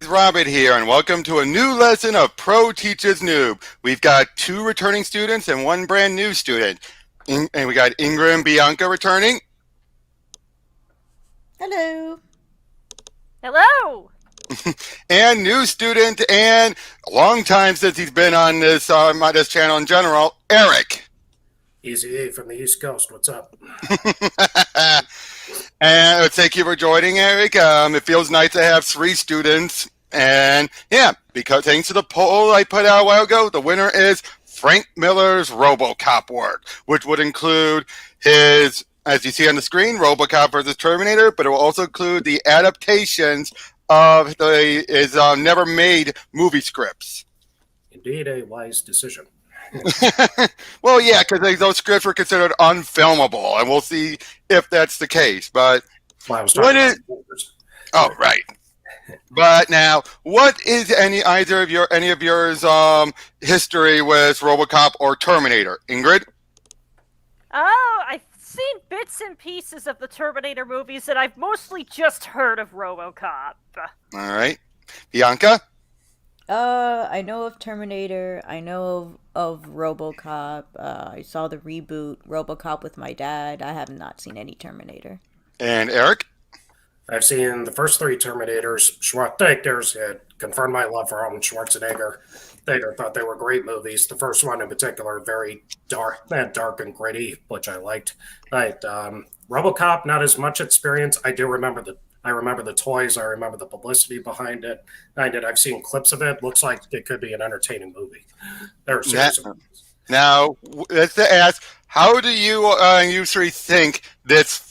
Robert here, and welcome to a new lesson of Pro Teaches Noob. We've got 2 returning students and 1 brand new student. And we got Ingrid and Bianca returning. Hello. Hello. And new student, and a long time since he's been on this channel in general, Eric. Easy from the East Coast. What's up? And thank you for joining, Eric. It feels nice to have 3 students. And yeah, because thanks to the poll I put out a while ago, the winner is Frank Miller's Robocop work, which would include his, as you see on the screen, Robocop versus Terminator, but it will also include the adaptations of his never-made movie scripts. Indeed, a wise decision. Well, yeah, because those scripts were considered unfilmable, and we'll see if that's the case. But well, I was talking about oh, right. But now, what is any of yours history with RoboCop or Terminator, Ingrid? Oh, I've seen bits and pieces of the Terminator movies, and I've mostly just heard of RoboCop. All right, Bianca. I know of Terminator. I know of RoboCop. I saw the reboot RoboCop with my dad. I have not seen any Terminator. And Eric? I've seen the first 3 Terminators. Schwarzeneggers had confirmed my love for Arnold Schwarzenegger. I thought they were great movies. The first one in particular, very dark and gritty, which I liked. RoboCop, not as much experience. I remember the toys. I remember the publicity behind it. I've seen clips of it. Looks like it could be an entertaining movie. Now, let's ask, how do you 3 think this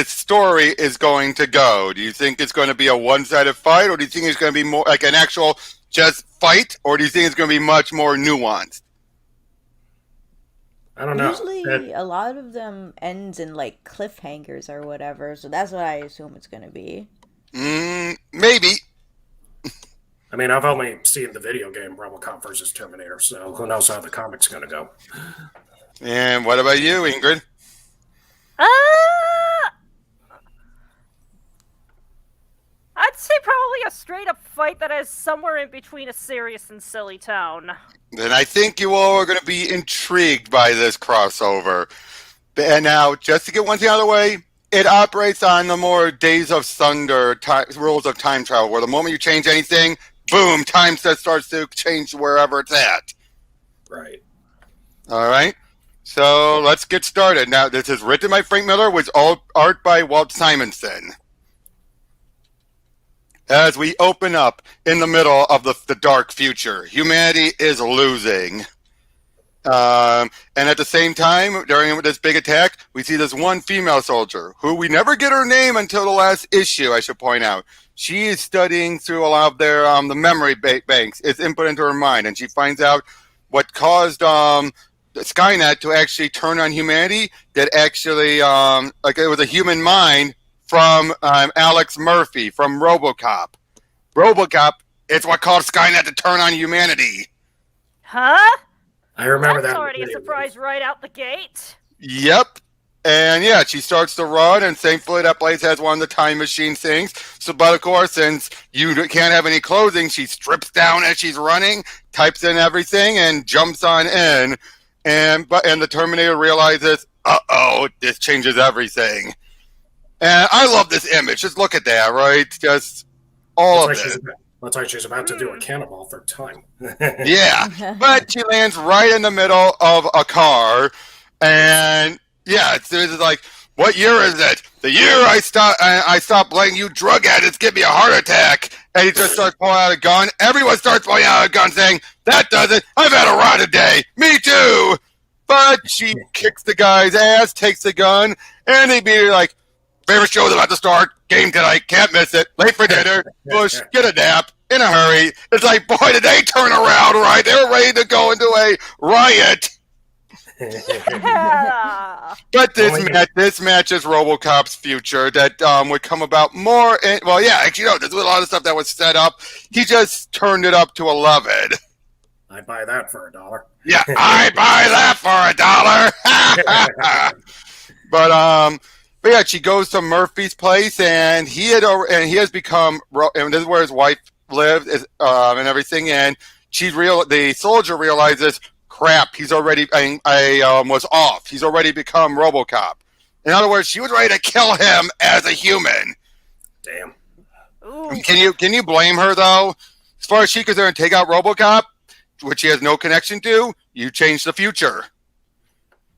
story is going to go? Do you think it's going to be a one-sided fight, or do you think it's going to be more like an actual just fight, or do you think it's going to be much more nuanced? I don't know. Usually, a lot of them ends in like cliffhangers or whatever, so that's what I assume it's going to be. Maybe. I mean, I've only seen the video game RoboCop versus Terminator, so who knows how the comic's going to go. And what about you, Ingrid? I'd say probably a straight-up fight that is somewhere in between a serious and silly tone. Then I think you all are going to be intrigued by this crossover. And now, just to get one thing out of the way, it operates on the more Days of Thunder rules of time travel, where the moment you change anything, boom, time starts to change wherever it's at. Right. All right. So let's get started. Now, this is written by Frank Miller with art by Walt Simonson. As we open up in the middle of the dark future, humanity is losing. And at the same time, during this big attack, we see this one female soldier, who we never get her name until the last issue, I should point out. She is studying through a lot of their the memory banks. It's input into her mind, and she finds out what caused Skynet to actually turn on humanity, that actually, like it was a human mind from Alex Murphy from Robocop. Robocop is what caused Skynet to turn on humanity. Huh? I remember that. That's already a surprise right out the gate. Yep. And yeah, she starts to run, and thankfully that place has one of the time machine things. So, but of course, since you can't have any clothing, she strips down as she's running, types in everything, and jumps on in. And the Terminator realizes, this changes everything. And I love this image. Just look at that, right? Just all of it. Looks like she's about to do a cannonball third time. Yeah, but she lands right in the middle of a car, and yeah, it's like, what year is it? The year I stopped letting you drug addicts give me a heart attack. And he just starts pulling out a gun. Everyone starts pulling out a gun, saying, "That does it. I've had a rotten day. Me too." But she kicks the guy's ass, takes the gun, and they be like, "Favorite show's about to start. Game tonight. Can't miss it. Late for dinner. Bush, get a nap. In a hurry." It's like, boy, did they turn around, right? They were ready to go into a riot. But this matches RoboCop's future that would come about more. Well, yeah, actually, no, there's a lot of stuff that was set up. He just turned it up to 11. I'd buy that for $1. Yeah, I buy that for $1. But yeah, she goes to Murphy's place, and he has become, and this is where his wife lived and everything, and the soldier realizes, crap, he's already, I was off. He's already become Robocop. In other words, she was ready to kill him as a human. Damn. Ooh. Can you blame her, though? As far as she's concerned, take out Robocop, which she has no connection to, you change the future.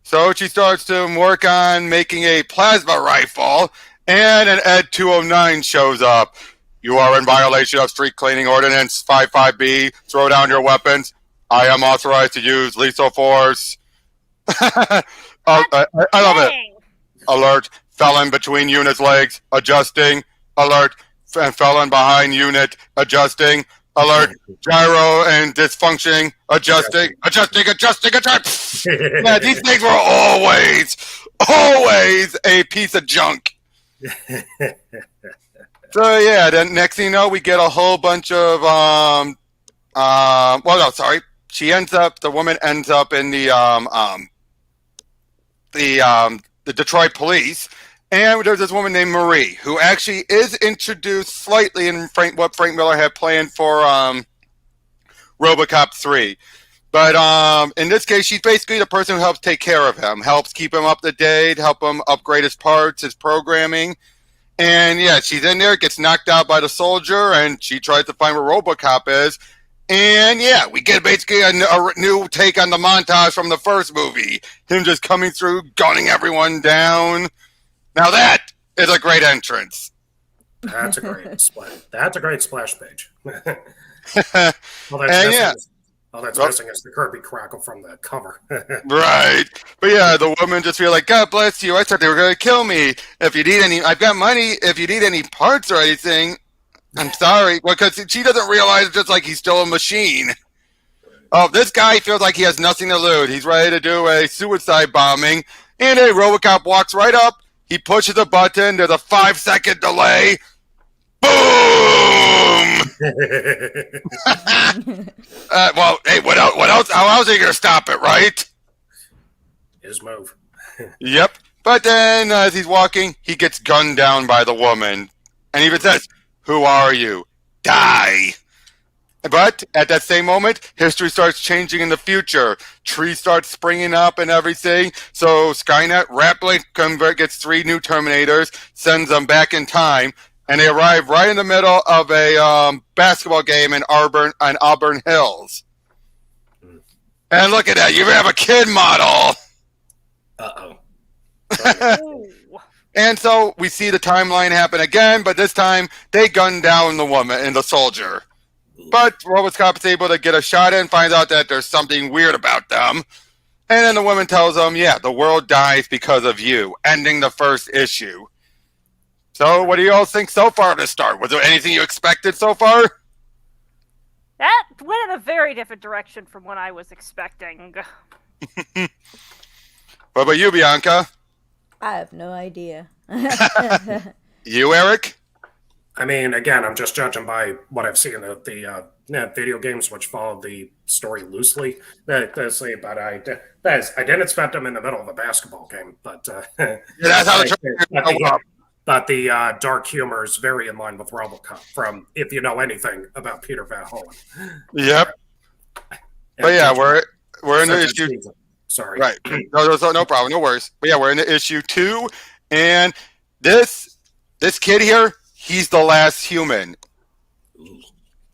So she starts to work on making a plasma rifle, and an Ed 209 shows up. You are in violation of Street Cleaning Ordinance 55B. Throw down your weapons. I am authorized to use lethal force. I love it. Alert. Felon between unit's legs. Adjusting. Alert. Felon behind unit. Adjusting. Alert. Gyro and dysfunctioning. Adjusting. Yeah, these things were always a piece of junk. So yeah, then next thing you know, we get a whole bunch of the woman ends up in the Detroit police, and there's this woman named Marie who actually is introduced slightly in what Frank Miller had planned for Robocop 3. But in this case, she's basically the person who helps take care of him, helps keep him up to date, help him upgrade his parts, his programming. And yeah, she's in there, gets knocked out by the soldier, and she tries to find where Robocop is. And yeah, we get basically a new take on the montage from the first movie. Him just coming through, gunning everyone down. Now that is a great entrance. That's a great splash. That's a great splash page. All that's missing is the Kirby crackle from the cover. Right. But yeah, the woman just feel like, God bless you. I thought they were going to kill me. If you need any, I've got money. If you need any parts or anything, I'm sorry. Well, because she doesn't realize just like he's still a machine. Oh, this guy feels like he has nothing to lose. He's ready to do a suicide bombing. And a Robocop walks right up. He pushes a button. There's a 5-second delay. Boom! Well, hey, what else? How else are you going to stop it, right? His move. Yep. But then, as he's walking, he gets gunned down by the woman. And even says, who are you? Die! But at that same moment, history starts changing in the future. Trees start springing up and everything. So Skynet rapidly gets 3 new Terminators, sends them back in time, and they arrive right in the middle of a basketball game in Auburn Hills. And look at that, you have a kid model. And so we see the timeline happen again, but this time they gun down the woman and the soldier. But Robocop is able to get a shot in, finds out that there's something weird about them. And then the woman tells them, yeah, the world dies because of you, ending the first issue. So what do you all think so far to start? Was there anything you expected so far? That went in a very different direction from what I was expecting. What about you, Bianca? I have no idea. You, Eric? I mean, again, I'm just judging by what I've seen of the video games, which follow the story loosely. But I didn't expect them in the middle of a basketball game. But That's how the dark humor is very in line with Robocop. From if you know anything about Peter Van Hollen. Yep. But yeah, we're in the issue. Sorry. Right. No problem. No worries. But yeah, we're in the issue 2, and this kid here, he's the last human.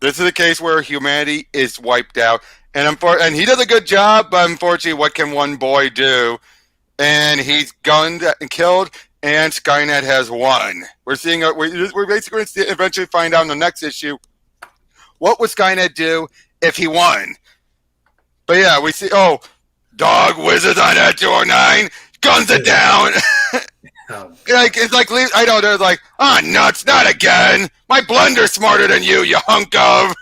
This is a case where humanity is wiped out, and he does a good job. But unfortunately, what can one boy do? And he's gunned and killed, and Skynet has won. We're basically going to eventually find out in the next issue what would Skynet do if he won. But yeah, we see. Oh. Dog whizzes on that 209, guns it down. It's like I know they're like, nuts, not again. My blender's smarter than you hunk of.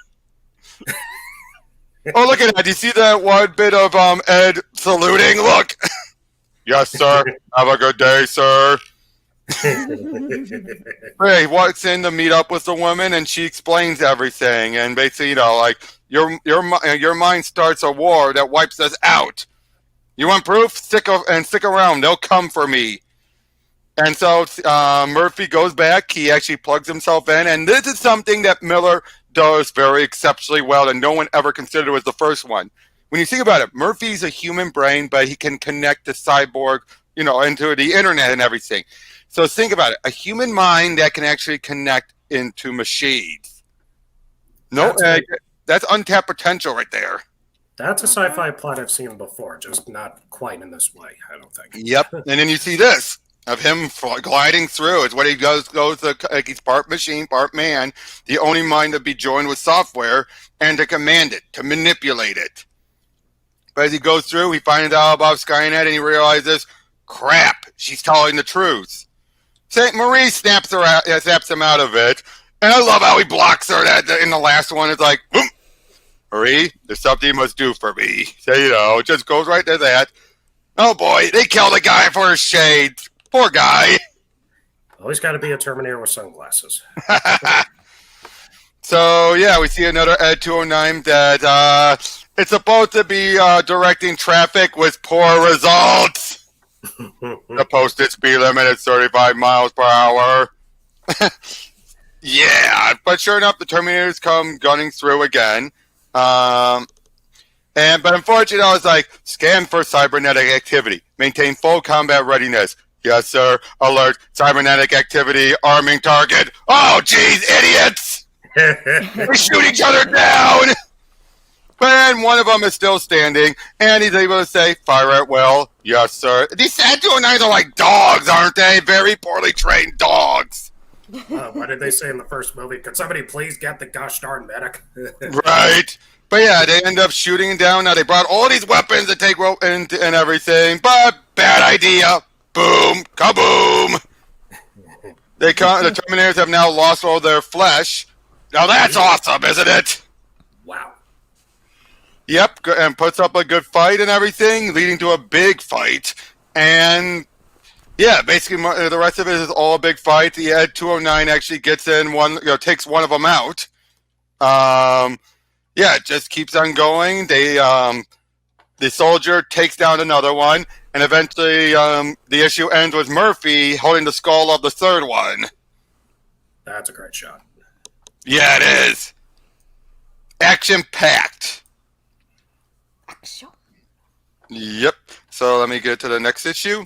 Oh, look at that! Do you see that one bit of Ed saluting? Look. Yes, sir. Have a good day, sir. He walks in to meet up with the woman, and she explains everything. And basically, like your mind starts a war that wipes us out. You want proof? Stick around. They'll come for me. And so Murphy goes back. He actually plugs himself in. And this is something that Miller does very exceptionally well and no one ever considered was the first one. When you think about it, Murphy's a human brain, but he can connect the cyborg, into the internet and everything. So think about it, a human mind that can actually connect into machines. No, that's untapped potential right there. That's a sci-fi plot I've seen before, just not quite in this way, I don't think. Yep. And then you see this of him gliding through. It's what he goes like he's part machine, part man. The only mind to be joined with software and to command it, to manipulate it. But as he goes through, he finds out about Skynet and he realizes, crap, she's telling the truth. St. Marie snaps him out of it. And I love how he blocks her in the last one. It's like, boom. Marie, there's something you must do for me. So, it just goes right to that. Oh, boy, they killed a guy for his shades. Poor guy. Always got to be a Terminator with sunglasses. So, yeah, we see another Ed 209 that it's supposed to be directing traffic with poor results. The posted speed limit is 35 miles per hour. Yeah, but sure enough, the Terminators come gunning through again. But unfortunately, I was like, scan for cybernetic activity. Maintain full combat readiness. Yes, sir. Alert. Cybernetic activity. Arming target. Oh, geez, idiots! They shoot each other down! But one of them is still standing, and he's able to say, fire at will. Yes, sir. These Ed-209s are like dogs, aren't they? Very poorly trained dogs. What did they say in the first movie? Could somebody please get the gosh darn medic? Right. But yeah, they end up shooting down. Now, they brought all these weapons to take rope and everything, but bad idea. Boom. Kaboom. The Terminators have now lost all their flesh. Now that's awesome, isn't it? Wow. Yep, and puts up a good fight and everything, leading to a big fight. And yeah, basically the rest of it is all a big fight. The Ed 209 actually gets in takes one of them out. Yeah, it just keeps on going. The soldier takes down another one, and eventually the issue ends with Murphy holding the skull of the third one. That's a great shot. Yeah, it is. Action-packed. Action. Yep. So let me get to the next issue.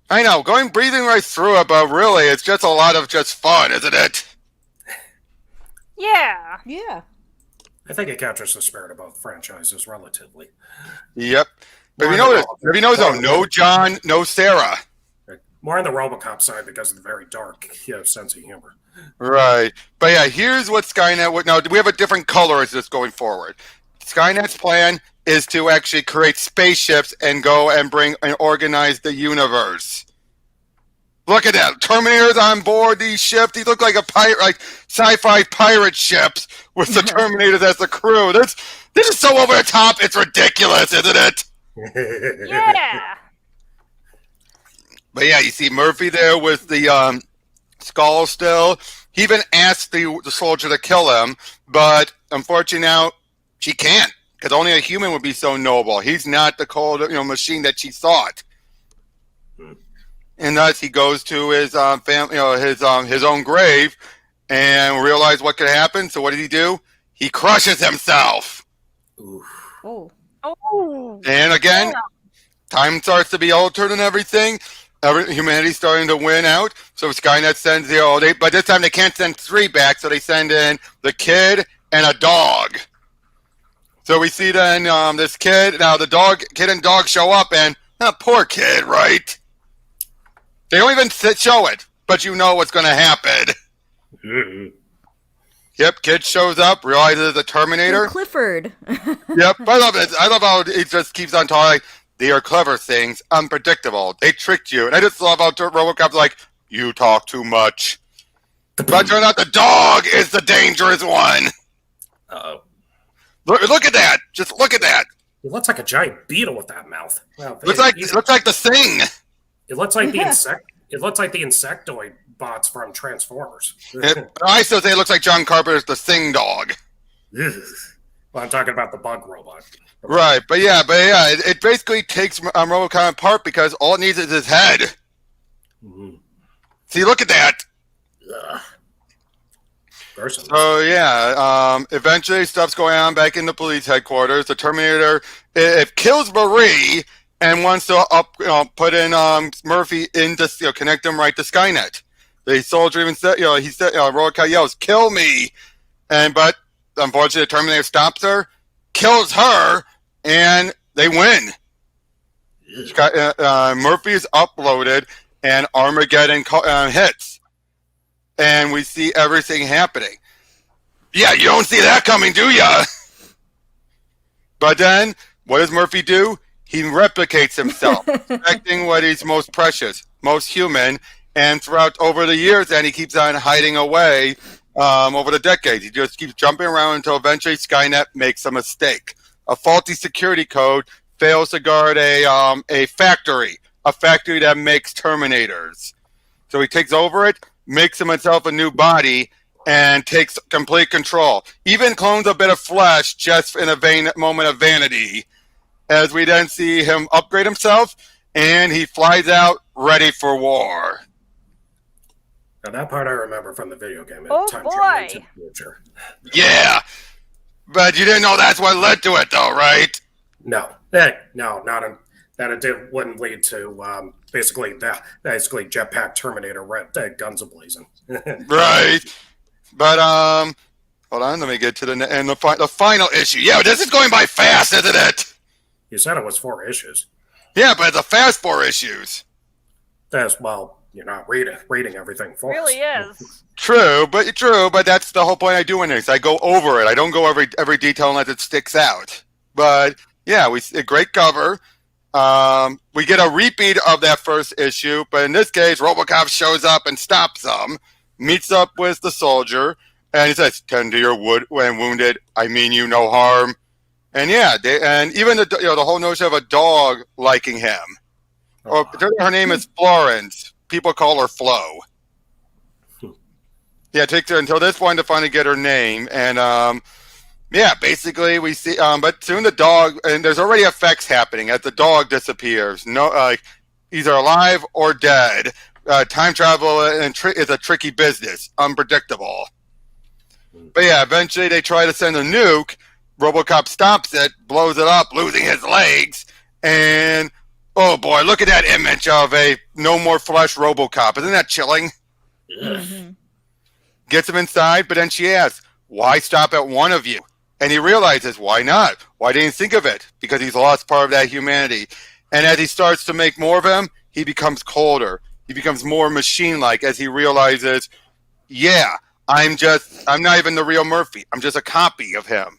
I know, breathing right through it, but really, it's just a lot of just fun, isn't it? Yeah. Yeah. I think it captures the spirit of both franchises relatively. Yep. But if you notice, no John, no Sarah. More on the Robocop side because of the very dark sense of humor. Right. But yeah, here's what Skynet would... Now, we have a different color as this going forward. Skynet's plan is to actually create spaceships and go and bring and organize the universe. Look at that. Terminators on board these ships. These look like like sci-fi pirate ships with the Terminators as the crew. This is so over the top, it's ridiculous, isn't it? Yeah. But yeah, you see Murphy there with the skull still. He even asked the soldier to kill him, but unfortunately now she can't, because only a human would be so noble. He's not the cold machine that she thought. And thus he goes to his family, his own grave, and realize what could happen. So what did he do? He crushes himself. Oof. Oh. Oh. And again, Yeah. time starts to be altered and everything. Humanity's starting to win out. So Skynet sends but this time they can't send 3 back, so they send in the kid and a dog. So we see then this kid. Now the kid and dog show up, and poor kid, right? They don't even show it, but you know what's going to happen. Mm-hmm. Yep, kid shows up, realizes the Terminator. Clifford. Yep, I love it. I love how he just keeps on talking. They are clever things, unpredictable. They tricked you. And I just love how Robocop's like, you talk too much. But turns out the dog is the dangerous one. Uh-oh. Look at that. Just look at that. It looks like a giant beetle with that mouth. Well, Looks like the Thing. It looks like the insectoid bots from Transformers. I still say it looks like John Carpenter's The Thing dog. Well, I'm talking about the bug robot. Right, but yeah, it basically takes Robocop apart because all it needs is his head. Mm-hmm. See, look at that. Ugh. Gruesome. Eventually stuff's going on back in the police headquarters. The Terminator it kills Marie and wants to put in Murphy into connect him right to Skynet. The soldier even said, Robocop yells, "Kill me!" But unfortunately, the Terminator stops her, kills her, and they win. Murphy is uploaded, and Armageddon hits, and we see everything happening. Yeah, you don't see that coming, do ya? But then, what does Murphy do? He replicates himself, protecting what is most precious, most human, and over the years, and he keeps on hiding away over the decades. He just keeps jumping around until eventually Skynet makes a mistake. A faulty security code fails to guard a factory that makes Terminators. So he takes over it, makes himself a new body, and takes complete control. Even clones a bit of flesh just in a moment of vanity. As we then see him upgrade himself, and he flies out ready for war. Now that part I remember from the video game. Oh boy! To the future. Yeah, but you didn't know that's what led to it, though, right? No, not that it wouldn't lead to basically jetpack Terminator guns ablazing. Right, but hold on, let me get to the final issue. Yeah, this is going by fast, isn't it? You said it was 4 issues. Yeah, but it's a fast 4 issues. You're not reading everything for us. It really is. True, but that's the whole point I do in this. I go over it. I don't go every detail unless it sticks out. But yeah, we see a great cover. We get a repeat of that first issue, but in this case, Robocop shows up and stops them, meets up with the soldier, and he says, "Tend to your wounded. I mean you no harm." And yeah, and even the whole notion of a dog liking him. Or her name is Florence. People call her Flo. Yeah, it takes her until this point to finally get her name. And basically we see, but soon the dog, and there's already effects happening as the dog disappears. No, either alive or dead. Time travel is a tricky business, unpredictable. But yeah, eventually they try to send a nuke. Robocop stops it, blows it up, losing his legs, and oh boy, look at that image of a no more flesh Robocop. Isn't that chilling? Mm-hmm. Gets him inside, but then she asks, "Why stop at one of you?" And he realizes, why not? Why didn't he think of it? Because he's lost part of that humanity. And as he starts to make more of him, he becomes colder. He becomes more machine-like as he realizes, yeah, I'm not even the real Murphy. I'm just a copy of him.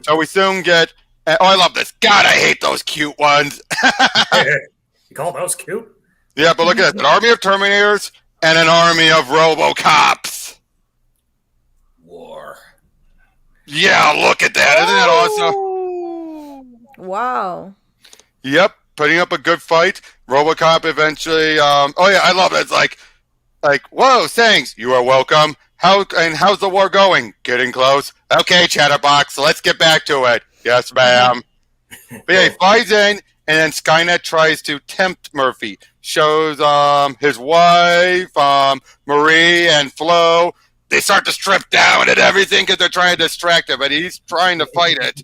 So we soon get, I love this. God, I hate those cute ones. You call those cute? Yeah, but look at this. An army of Terminators and an army of Robocops. War. Yeah, look at that. Isn't that awesome? Wow. Yep, putting up a good fight. Robocop eventually, I love it. It's like, whoa, thanks. You are welcome. How's the war going? Getting close. Okay, Chatterbox, let's get back to it. Yes, ma'am. But yeah, he flies in, and then Skynet tries to tempt Murphy. Shows his wife, Marie, and Flo. They start to strip down and everything because they're trying to distract him, but he's trying to fight it.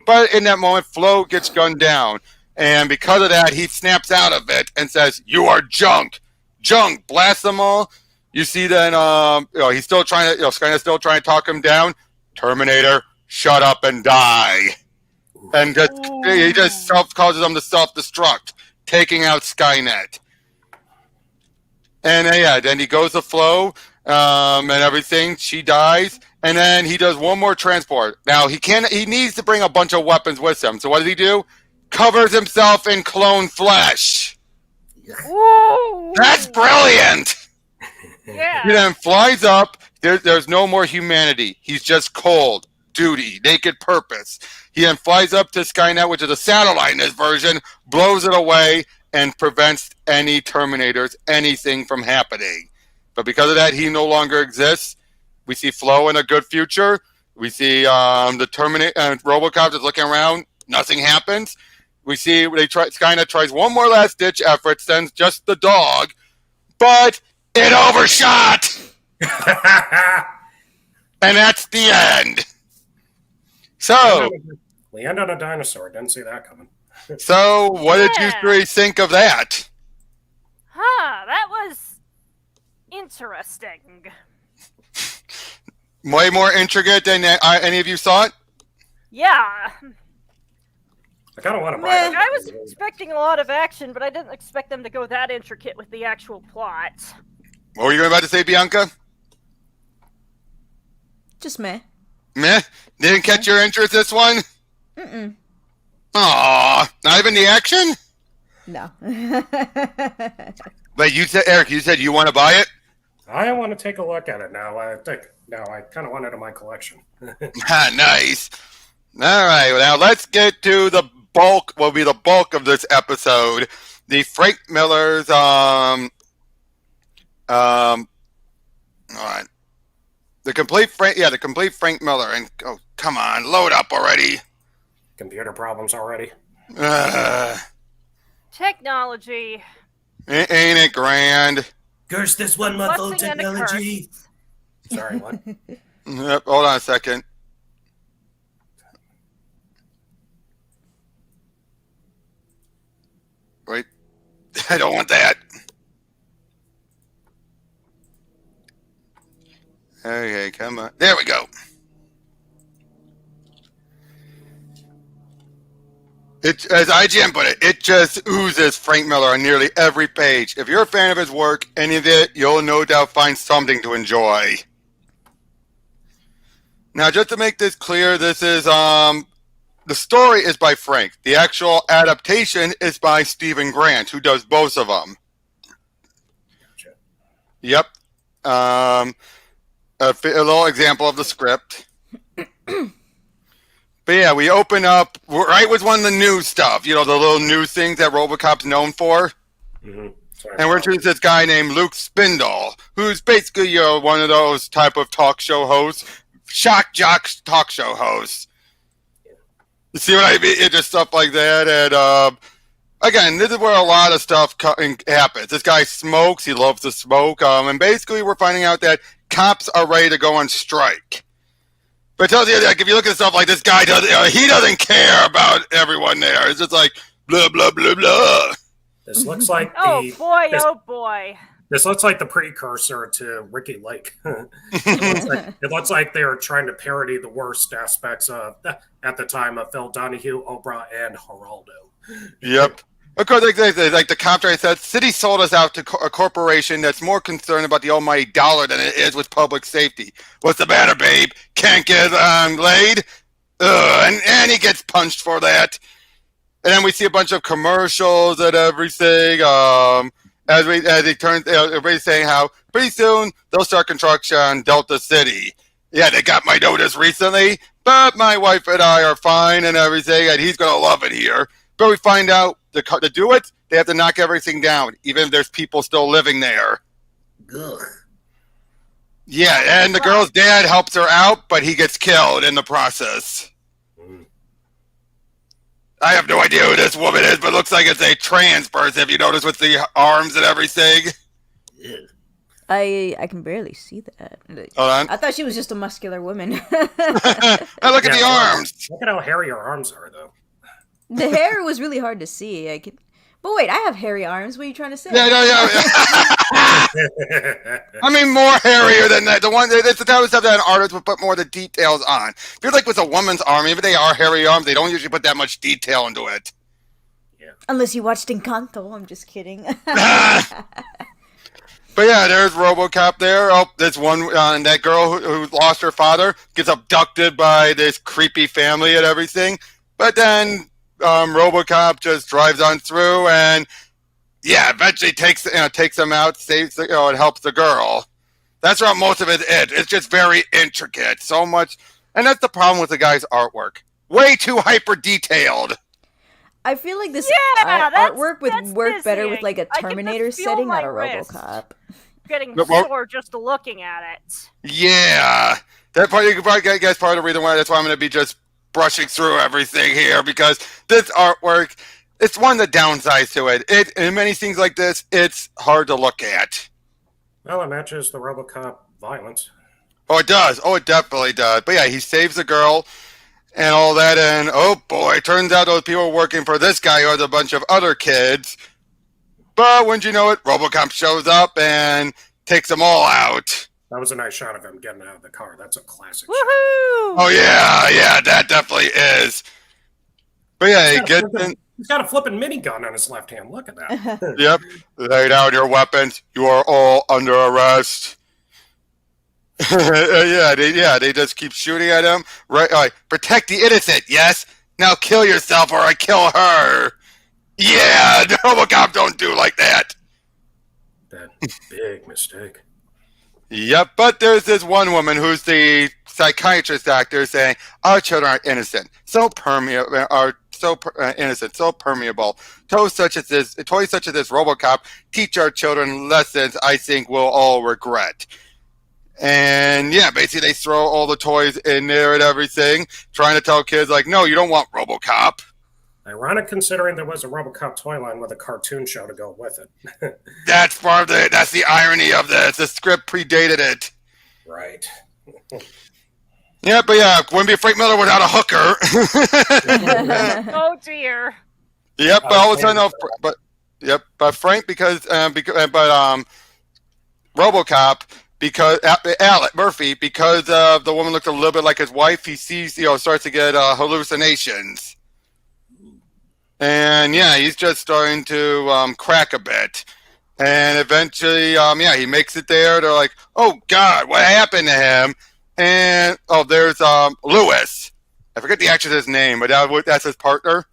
But in that moment, Flo gets gunned down, and because of that, he snaps out of it and says, "You are junk, junk." Blast them all. You see then, he's still trying to, Skynet's still trying to talk him down. Terminator, shut up and die. And he just causes them to self-destruct, taking out Skynet. And then he goes to Flo, and everything. She dies, and then he does one more transport. Now he needs to bring a bunch of weapons with him. So what does he do? Covers himself in clone flesh. Ooh. That's brilliant. Yeah. He then flies up. There's no more humanity. He's just cold, duty, naked purpose. He then flies up to Skynet, which is a satellite in this version, blows it away, and prevents any Terminators, anything from happening. But because of that, he no longer exists. We see Flo in a good future. We see the Terminator and Robocop is looking around. Nothing happens. We see Skynet tries one more last ditch effort, sends just the dog, but it overshot. And that's the end. So, We end on a dinosaur. Didn't see that coming. what did you Yeah. three think of that? Huh, that was interesting. Way more intricate than any of you thought? Yeah. I kind of want to buy Meh. it. I was expecting a lot of action, but I didn't expect them to go that intricate with the actual plot. What were you about to say, Bianca? Just meh. Meh? Didn't catch your interest, this one? Mm-mm. Aw, not even the action? No. But you said, Eric, you said you want to buy it? I want to take a look at it now. I kind of want it in my collection. Nice. All right, now let's get to the bulk, will be the bulk of this episode. The Frank Miller's, all right. The complete Frank Miller. And, oh, come on, load up already. Computer problems already. Technology. Ain't it grand? Curse this 1 month old Blessing and a technology. Sorry, what? Yep, hold on a second. Wait, I don't want that. Okay, come on. There we go. As IGN put it, it just oozes Frank Miller on nearly every page. If you're a fan of his work, any of it, you'll no doubt find something to enjoy. Now, just to make this clear, this is the story is by Frank. The actual adaptation is by Stephen Grant, who does both of them. Gotcha. Yep. A little example of the script. But yeah, we open up right with one of the news stuff. You know, the little news things that Robocop's known for. Mm-hmm. Sorry. And we're introduced to this guy named Luke Spindle, who's basically, you know, one of those type of talk show hosts, shock jock talk show hosts. You see what I mean? It's just stuff like that. And again, this is where a lot of stuff happens. This guy smokes. He loves to smoke. And basically, we're finding out that cops are ready to go on strike. But it tells you, like, if you look at stuff like this guy he doesn't care about everyone there. It's just like blah blah blah blah. This looks like Oh the boy, this, oh boy. this looks like the precursor to Ricky Lake. It looks like they are trying to parody the worst aspects of at the time of Phil Donahue, Oprah, and Geraldo. Yep. Of course, like the contract said, city sold us out to a corporation that's more concerned about the almighty dollar than it is with public safety. What's the matter, babe? Can't get laid? And he gets punched for that. And then we see a bunch of commercials and everything. As it turns, everybody's saying how pretty soon they'll start construction on Delta City. Yeah, they got my notice recently, but my wife and I are fine and everything, and he's gonna love it here. But we find out to do it, they have to knock everything down, even if there's people still living there. Ugh. Yeah, and the girl's dad helps her out, but he gets killed in the process. I have no idea who this woman is, but it looks like it's a trans person, if you notice, with the arms and everything. Ew. I can barely see that. Hold on. I thought she was just a muscular woman. Now look at the arms. Look at how hairy your arms are, though. The hair was really hard to see. But wait, I have hairy arms. What are you trying to say? Yeah. I mean, more hairier than that. The one that's the type of stuff that an artist would put more of the details on. If you're like with a woman's arm, even if they are hairy arms, they don't usually put that much detail into it. Unless you watched Encanto. I'm just kidding. But yeah, there's RoboCop there. Oh, there's one, and that girl who lost her father gets abducted by this creepy family and everything. But then RoboCop just drives on through, and yeah, eventually takes them out, saves and helps the girl. That's what most of it is. It's just very intricate, so much, and that's the problem with the guy's artwork. Way too hyper detailed. I feel like this that's- artwork would that's work better with dizzying. like a I can just Terminator feel setting, not my a wrist. RoboCop. Getting But what- sore just looking at it. Yeah, that part you can probably guess part of the reason why. That's why I'm going to be just brushing through everything here, because this artwork, it's one of the downsides to it. In many things like this, it's hard to look at. Well, it matches the RoboCop violence. Oh, it does. Oh, it definitely does. But yeah, he saves the girl and all that. And oh boy, it turns out those people working for this guy are a bunch of other kids. But wouldn't you know it, Robocop shows up and takes them all out. That was a nice shot of him getting out of the car. That's a classic shot. Woohoo! Oh yeah, that definitely is. But yeah, he gets in. He's got a flipping minigun on his left hand. Look at that. Yep, lay down your weapons. You are all under arrest. They just keep shooting at him. Right, protect the innocent. Yes. Now kill yourself, or I kill her. Yeah, the Robocop don't do like that. That big mistake. Yep, but there's this one woman who's the psychiatrist doctor saying our children are innocent, so permeable, innocent, so permeable. Toys such as this Robocop teach our children lessons I think we'll all regret. And yeah, basically they throw all the toys in there and everything, trying to tell kids like, no, you don't want Robocop. Ironic considering there was a Robocop toy line with a cartoon show to go with it. That's the irony of this. The script predated it. Right. Yeah, but yeah, wouldn't be Frank Miller without a hooker. Oh dear. Yep, but all of a sudden, but Frank because Robocop because Alec Murphy because the woman looked a little bit like his wife. He sees, starts to get hallucinations. And yeah, he's just starting to crack a bit. And eventually, he makes it there. They're like, oh, God, what happened to him? And, there's Lewis. I forget the actress's name, but that's his partner.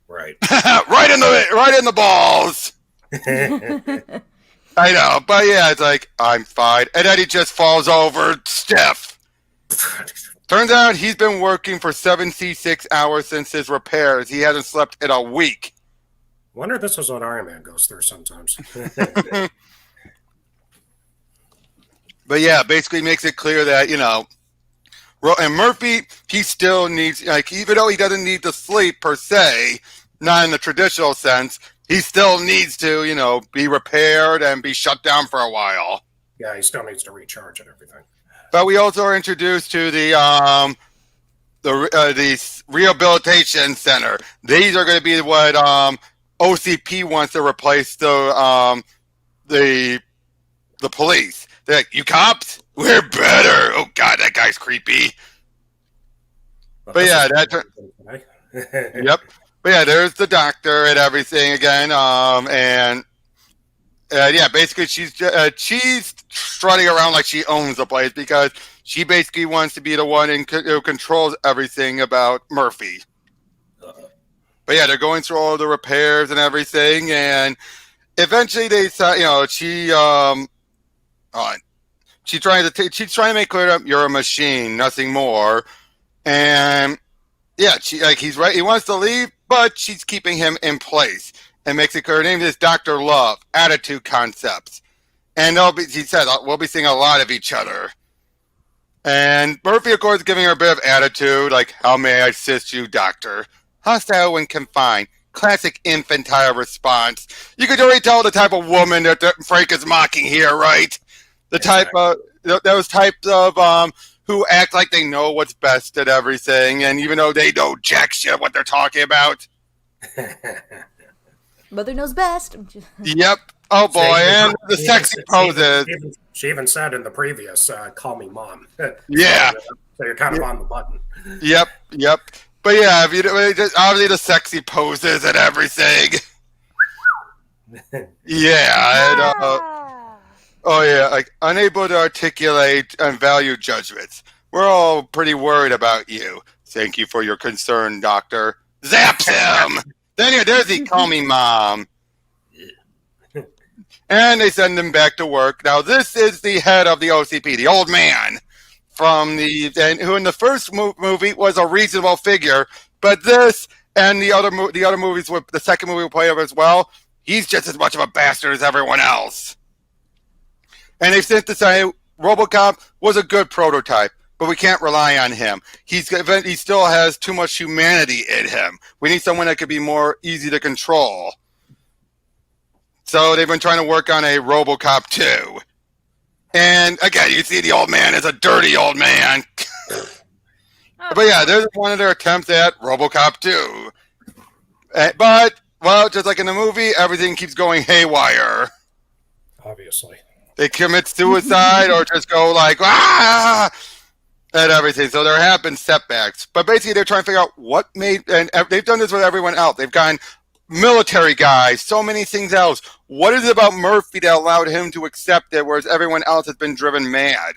Right. right in the balls. I know, but yeah, it's like, I'm fine. And then he just falls over stiff. Turns out he's been working for 76 hours since his repairs. He hasn't slept in a week. Wonder if this is what Iron Man goes through sometimes. But yeah, basically makes it clear that, and Murphy, he still needs, even though he doesn't need to sleep per se, not in the traditional sense, he still needs to, be repaired and be shut down for a while. Yeah, he still needs to recharge and everything. But we also are introduced to the rehabilitation center. These are going to be what OCP wants to replace the police. They're like, you cops, we're better. Oh God, that guy's creepy. But yeah, yep. But yeah, there's the doctor and everything again. Basically she's strutting around like she owns the place because she basically wants to be the one who controls everything about Murphy. But yeah, they're going through all the repairs and everything, and eventually they she's trying to make clear that you're a machine, nothing more. And yeah, he's right. He wants to leave, but she's keeping him in place and makes it clear. Her name is Dr. Love, Attitude Concepts. And he said, we'll be seeing a lot of each other. And Murphy, of course, is giving her a bit of attitude, like, how may I assist you, doctor? Hostile when confined. Classic infantile response. You could already tell the type of woman that Frank is mocking here, right? The type of, those types of, who act like they know what's best at everything, and even though they know jack shit what they're talking about. Mother knows best. Yep. Oh boy, and the sexy poses. She even said in the previous, call me mom. Yeah. So you're kind of on the button. Yep. But yeah, obviously the sexy poses and everything. Yeah. Unable to articulate and value judgments. We're all pretty worried about you. Thank you for your concern, doctor. Zaps him! There's he, call me mom. And they send him back to work. Now, this is the head of the OCP, the old man, who in the first movie was a reasonable figure, but this and the other movies, the second movie will play over as well, he's just as much of a bastard as everyone else. And they've since decided Robocop was a good prototype, but we can't rely on him. He still has too much humanity in him. We need someone that could be more easy to control. So they've been trying to work on a Robocop 2. And again, you see the old man is a dirty old man. But yeah, there's one of their attempts at Robocop 2. But, well, just like in the movie, everything keeps going haywire. Obviously. They commit suicide or just go like, ah, and everything. So there have been setbacks. But basically, they're trying to figure out what made, and they've done this with everyone else. They've gotten military guys, so many things else. What is it about Murphy that allowed him to accept it, whereas everyone else has been driven mad?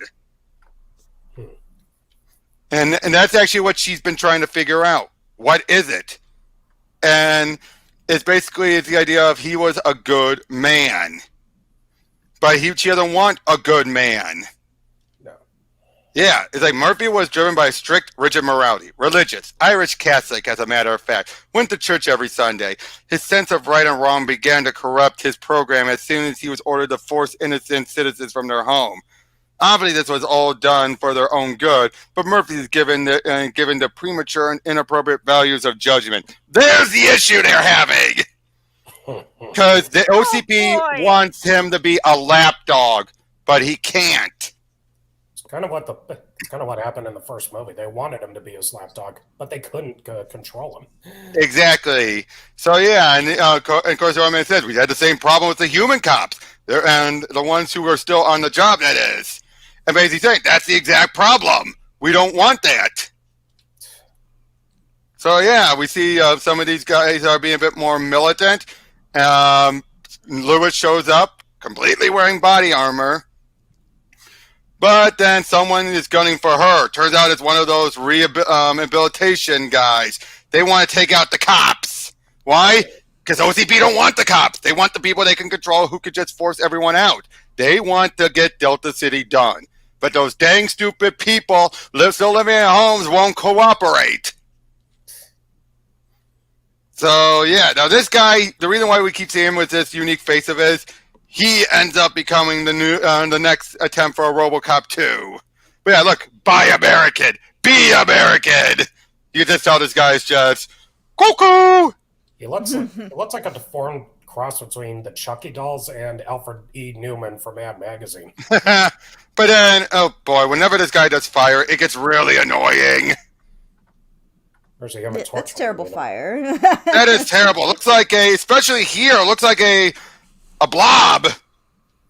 And that's actually what she's been trying to figure out. What is it? And it's the idea of he was a good man. But she doesn't want a good man. No. Yeah, it's like Murphy was driven by a strict, rigid morality. Religious, Irish Catholic, as a matter of fact. Went to church every Sunday. His sense of right and wrong began to corrupt his program as soon as he was ordered to force innocent citizens from their home. Obviously, this was all done for their own good, but Murphy is given the premature and inappropriate values of judgment. There's the issue they're having! Because the OCP wants him to be a lapdog, but he can't. It's kind of what happened in the first movie. They wanted him to be his lapdog, but they couldn't control him. Exactly. So yeah, and of course, the old man says we had the same problem with the human cops, and the ones who are still on the job. That is. And basically saying, that's the exact problem. We don't want that. So, yeah, we see some of these guys are being a bit more militant. Lewis shows up completely wearing body armor. But then someone is gunning for her. Turns out it's one of those rehabilitation guys. They want to take out the cops. Why? Because OCP don't want the cops. They want the people they can control who could just force everyone out. They want to get Delta City done. But those dang stupid people still living in homes won't cooperate. So, yeah. Now, this guy, the reason why we keep seeing him with this unique face of his, he ends up becoming the next attempt for a Robocop 2. But yeah, look. Buy American. Be American. You can just tell this guy's just cuckoo. He looks like a deformed cross between the Chucky dolls and Alfred E. Newman from Mad Magazine. But then, oh boy, whenever this guy does fire, it gets really annoying. That's terrible fire. That is terrible. Looks like especially here, looks like a blob.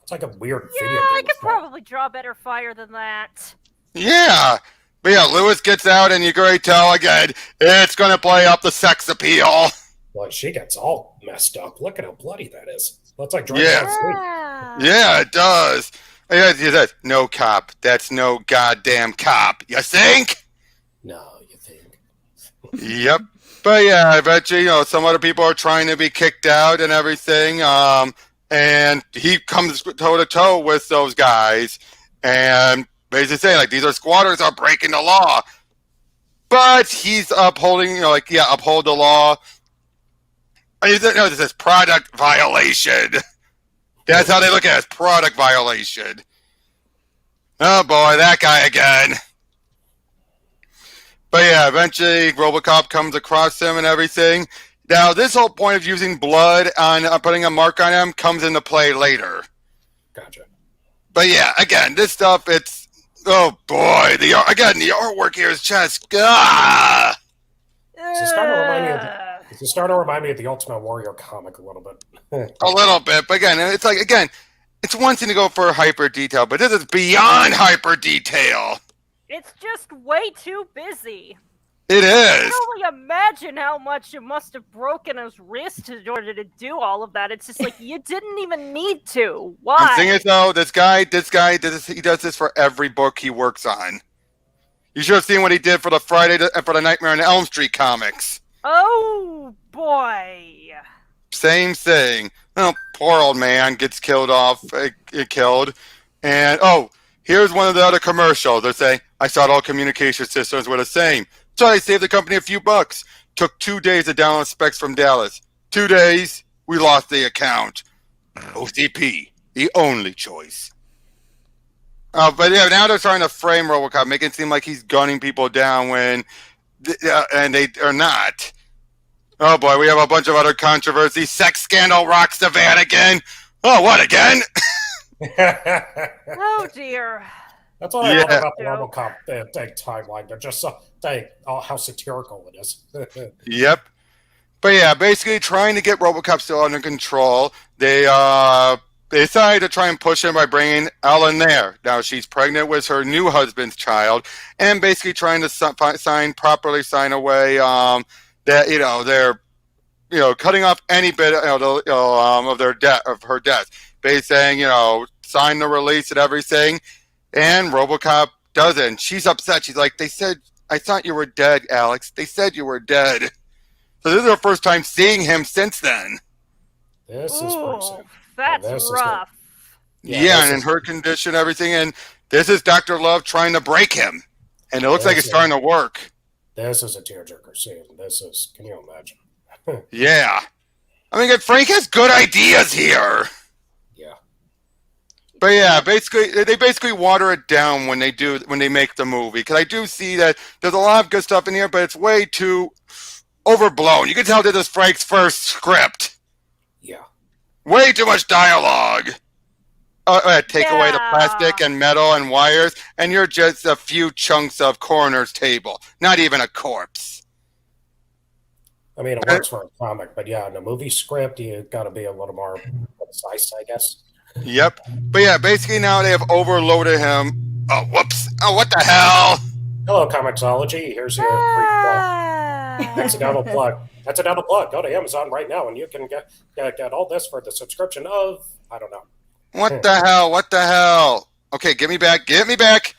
It's like a weird Yeah, video. I could probably draw better fire than that. Yeah. But yeah, Lewis gets out and you can already tell again, it's going to play up the sex appeal. Well, she gets all messed up. Look at how bloody that is. Looks like driving down the street. Yeah, it does. And he says, no cop. That's no goddamn cop. You think? No, you think? Yep. But yeah, eventually, some other people are trying to be kicked out and everything. And he comes toe to toe with those guys and basically saying, like, these are squatters are breaking the law. But he's upholding, uphold the law. And this is product violation. That's how they look at it, as product violation. Oh boy, that guy again. But yeah, eventually Robocop comes across him and everything. Now, this whole point of using blood on putting a mark on him comes into play later. Gotcha. But yeah, again, this stuff, it's, oh boy, the artwork here is just, It's starting to remind me of the Ultimate Warrior comic a little bit. a little bit. But again, it's one thing to go for hyper detail, but this is beyond hyper detail. It's just way too busy. It I is. can only imagine how much it must have broken his wrist in order to do all of that. It's just like, you didn't even need to. Why? I'm saying it though, this guy he does this for every book he works on. You should have seen what he did for the Nightmare on Elm Street comics. Oh, boy. Same thing. Oh, poor old man gets killed. And, here's one of the other commercials. They're saying, I thought all communication systems were the same. So I saved the company a few bucks. Took 2 days to download specs from Dallas. 2 days, we lost the account. OCP, the only choice. But yeah, now they're trying to frame Robocop, making it seem like he's gunning people down when, and they are not. Oh boy, we have a bunch of other controversies. Sex scandal rocks the Vatican. Oh, what again? Oh dear. That's what I love Yeah. about the RoboCop timeline. They're just how satirical it is. Yep. But yeah, basically trying to get RoboCop still under control. They decided to try and push him by bringing Ellen there. Now she's pregnant with her new husband's child, and basically trying to properly sign away that they're cutting off any bit of their debt of her death. Basically saying sign the release and everything, and RoboCop doesn't. She's upset. She's like, they said I thought you were dead, Alex. They said you were dead. So this is her first time seeing him since then. This is pretty sad. That's rough. Yeah, and in her condition, everything, and this is Dr. Love trying to break him, and it looks like it's starting to work. This is a tearjerker scene. Can you imagine? Yeah. I mean, Frank has good ideas here. Yeah. But yeah, they basically water it down when they make the movie, because I do see that there's a lot of good stuff in here, but it's way too overblown. You can tell this is Frank's first script. Yeah. Way too much dialogue. Take away the plastic and metal and wires, and you're just a few chunks of coroner's table. Not even a corpse. I mean, it works for a comic, but yeah, in a movie script, you got to be a little more concise, I guess. Yep. But yeah, basically now they have overloaded him. Oh, whoops. Oh, what the hell? Hello, Comixology. Here's your free plug. Accidental plug. Accidental plug. Go to Amazon right now, and you can get all this for the subscription of, I don't know. What the hell? What the hell? Okay, get me back. Get me back.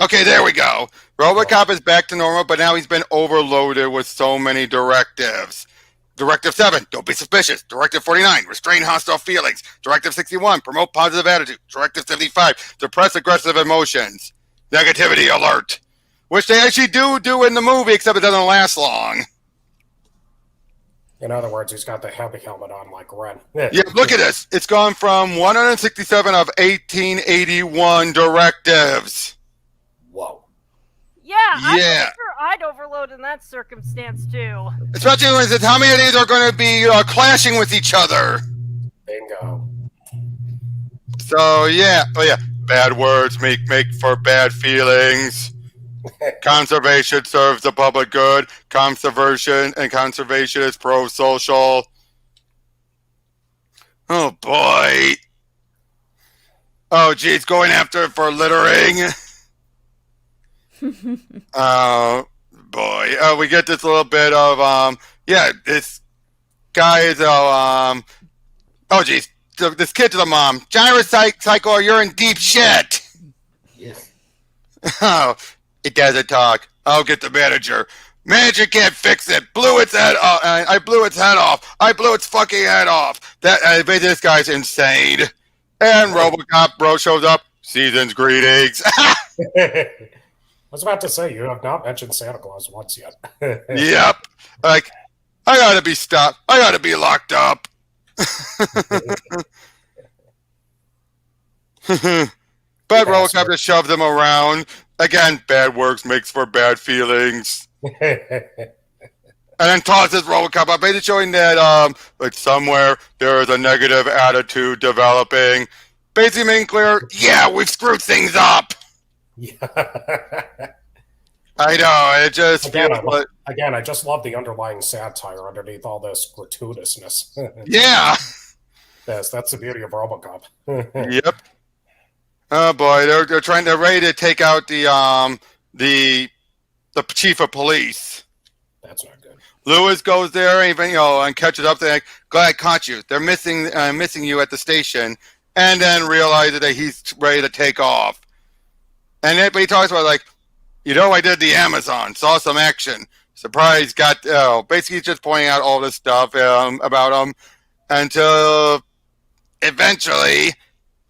Okay, there we go. Robocop is back to normal, but now he's been overloaded with so many directives. Directive 7, don't be suspicious. Directive 49, restrain hostile feelings. Directive 61, promote positive attitude. Directive 75, suppress aggressive emotions. Negativity alert. Which they actually do in the movie, except it doesn't last long. In other words, he's got the heavy helmet on like Ren. Yeah, look at this. It's gone from 167 of 1881 directives. Whoa. Yeah, I'm Yeah. sure I'd overload in that circumstance too. Especially when it says how many of these are going to be clashing with each other. Bingo. So yeah, bad words make for bad feelings. Conservation serves the public good. Conservation is pro-social. Oh boy. Oh geez, going after it for littering. Oh boy. We get this little bit of this guy is oh geez. This kid to the mom. Gyrocycle, you're in deep shit. Yes. Oh, it doesn't talk. I'll get the manager. Manager can't fix it. Blew its head off. I blew its head off. I blew its fucking head off. This guy's insane. And RoboCop bro shows up. Season's greetings. I was about to say, you have not mentioned Santa Claus once yet. Yep. Like, I gotta be stopped. I gotta be locked up. But RoboCop just shoved them around. Again, bad works makes for bad feelings. And then tosses RoboCop up, basically showing that somewhere there is a negative attitude developing. Basically making clear, yeah, we've screwed things up. Yeah. I know, it just again, I just love the underlying satire underneath all this gratuitousness. Yeah. Yes, that's the beauty of RoboCop. Yep. Oh boy, they're ready to take out the chief of police. That's not good. Lewis goes there, and catches up. They're like, glad I caught you. They're missing you at the station, and then realizes that he's ready to take off. And but he talks about I did the Amazon, saw some action. Surprise, basically he's just pointing out all this stuff about him until eventually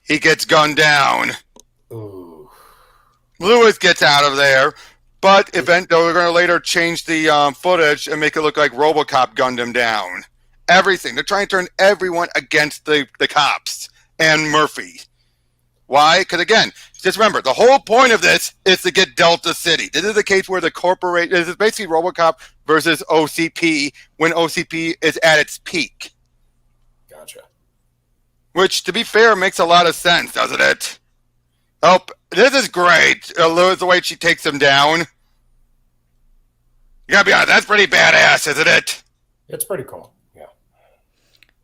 he gets gunned down. Ooh. Lewis gets out of there, but they're going to later change the footage and make it look like RoboCop gunned him down. Everything. They're trying to turn everyone against the cops and Murphy. Why? Because again, just remember, the whole point of this is to get Delta City. This is the case where this is basically RoboCop versus OCP when OCP is at its peak. Gotcha. Which, to be fair, makes a lot of sense, doesn't it? Oh, this is great. The way she takes him down. You gotta be honest, that's pretty badass, isn't it? It's pretty cool. Yeah.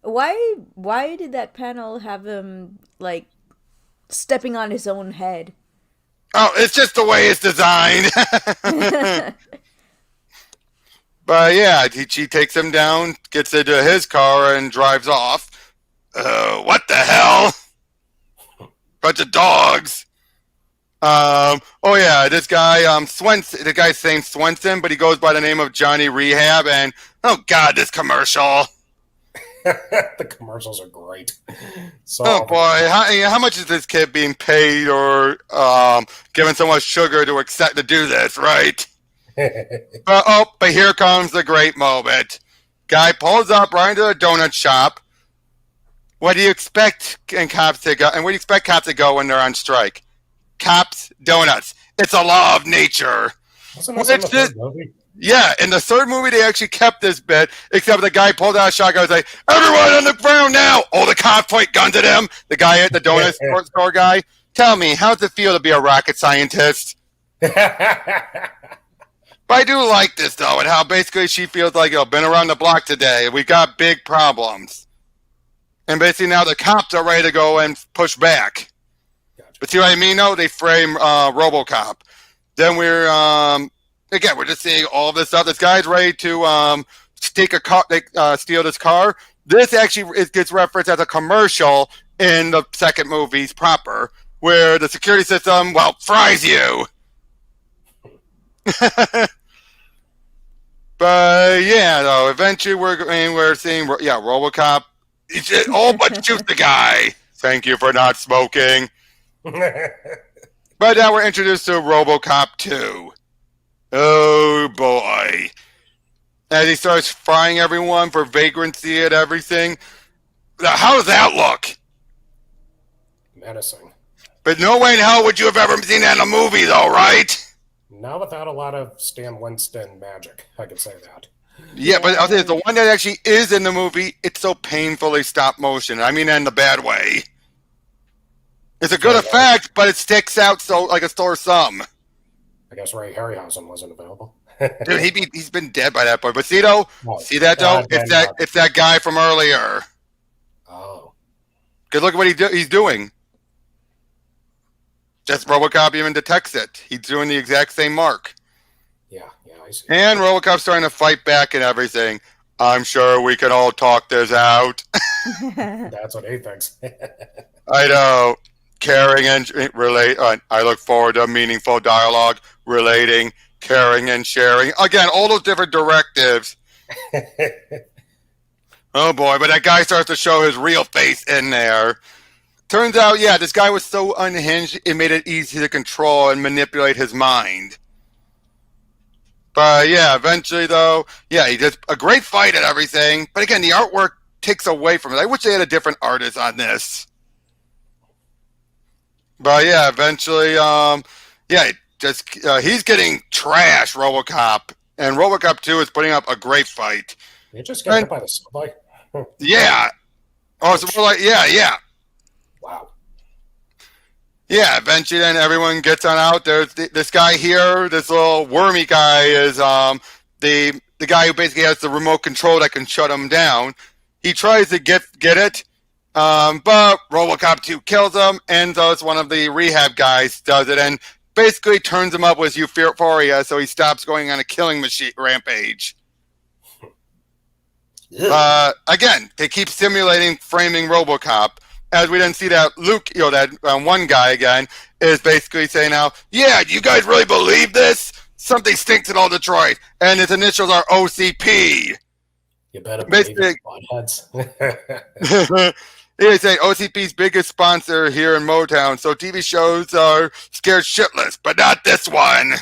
Why did that panel have him like stepping on his own head? Oh, it's just the way it's designed. But yeah, she takes him down, gets into his car, and drives off. What the hell? Bunch of dogs. Oh yeah, this guy, Swenson, the guy's named Swenson, but he goes by the name of Johnny Rehab, and oh god, this commercial. The commercials are great. So, Oh boy, how much is this kid being paid or given so much sugar to accept to do this, right? But here comes the great moment. Guy pulls up right into a donut shop. What do you expect cops to go? And what do you expect cops to go when they're on strike? Cops, donuts. It's a law of nature. Wasn't this in the third movie? Yeah, in the third movie they actually kept this bit, except the guy pulled out a shotgun and was like, "Everyone on the ground now!" Oh, the cops point guns at him. The guy at the donut store guy. Tell me, how's it feel to be a rocket scientist? But I do like this, though, and how basically she feels like, been around the block today. We got big problems. And basically now the cops are ready to go and push back. Gotcha. But see what I mean, though? They frame Robocop. Then we're just seeing all this stuff. This guy's ready to take a car, steal this car. This actually gets referenced as a commercial in the second movie's proper, where the security system, fries you. But yeah, though, eventually we're seeing Robocop. Oh, but shoot the guy. Thank you for not smoking. But now we're introduced to Robocop II. Oh boy. As he starts frying everyone for vagrancy and everything. Now, how does that look? Menacing. But no way in hell would you have ever seen that in a movie, though, right? Not without a lot of Stan Winston magic, I could say that. Yeah, but I'll say the one that actually is in the movie, it's so painfully stop motion. I mean, in the bad way. It's a good effect, but it sticks out so like a sore thumb. I guess Ray Harryhausen wasn't available. Dude, he's been dead by that point. But see that though? It's that guy from earlier. Oh. Because look at what he's doing. Just Robocop even detects it. He's doing the exact same mark. Yeah, I see. And Robocop's starting to fight back and everything. I'm sure we can all talk this out. That's what he thinks. I know. Caring and relate. I look forward to meaningful dialogue, relating, caring, and sharing. Again, all those different directives. Oh boy, but that guy starts to show his real face in there. Turns out, this guy was so unhinged, it made it easy to control and manipulate his mind. But eventually though, he does a great fight and everything. But again, the artwork takes away from it. I wish they had a different artist on this. But eventually, he's getting trashed, Robocop. And Robocop 2 is putting up a great fight. You just got hit by the subway? Yeah. Oh, so we're like, yeah. Wow. Yeah, eventually then everyone gets on out. There's this guy here, this little wormy guy is the guy who basically has the remote control that can shut him down. He tries to get it, but Robocop 2 kills him, and thus one of the rehab guys does it and basically turns him up with euphoria so he stops going on a killing machine rampage. Again, they keep simulating framing Robocop. As we then see that Luke, that one guy again, is basically saying now, yeah, do you guys really believe this? Something stinks in all Detroit. And his initials are OCP. You better believe it, buttheads. He's saying OCP's biggest sponsor here in Motown, so TV shows are scared shitless, but not this one.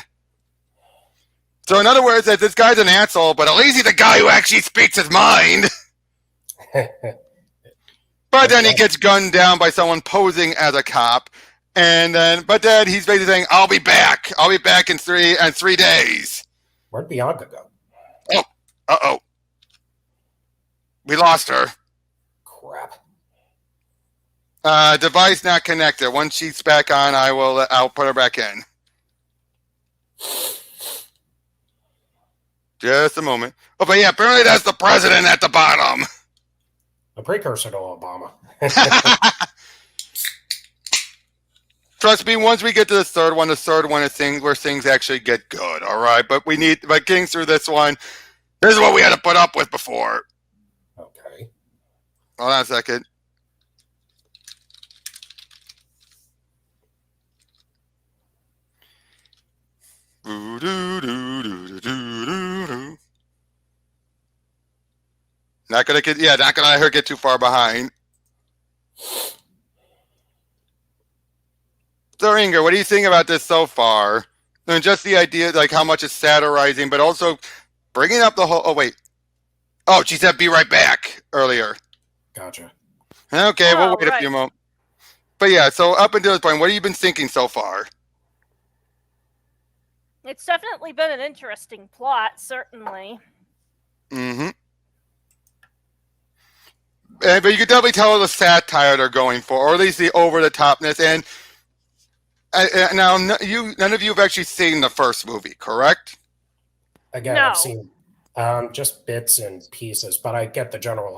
So in other words, this guy's an asshole, but at least he's a guy who actually speaks his mind. But then he gets gunned down by someone posing as a cop, and then he's basically saying, "I'll be back. I'll be back in 3 days." Where'd Bianca go? Oh, we lost her. Crap. Device not connected. Once she's back on, I'll put her back in. Just a moment. Oh, but yeah, apparently that's the president at the bottom. A precursor to Obama. Trust me, once we get to the third one is things where things actually get good, all right? But getting through this one, this is what we had to put up with before. Okay. Hold on a second. Not gonna let her get too far behind. So, Ingrid, what do you think about this so far? And just the idea, like how much it's satirizing, but also bringing up the whole. Oh wait. Oh, she said, "Be right back" earlier. Gotcha. Okay, we'll Oh, wait a right. few moments. But yeah, so up until this point, what have you been thinking so far? It's definitely been an interesting plot, certainly. Mm-hmm. But you can definitely tell the satire they're going for, or at least the over-the-topness. And now, none of you have actually seen the first movie, correct? Again, No. I've seen just bits and pieces, but I get the general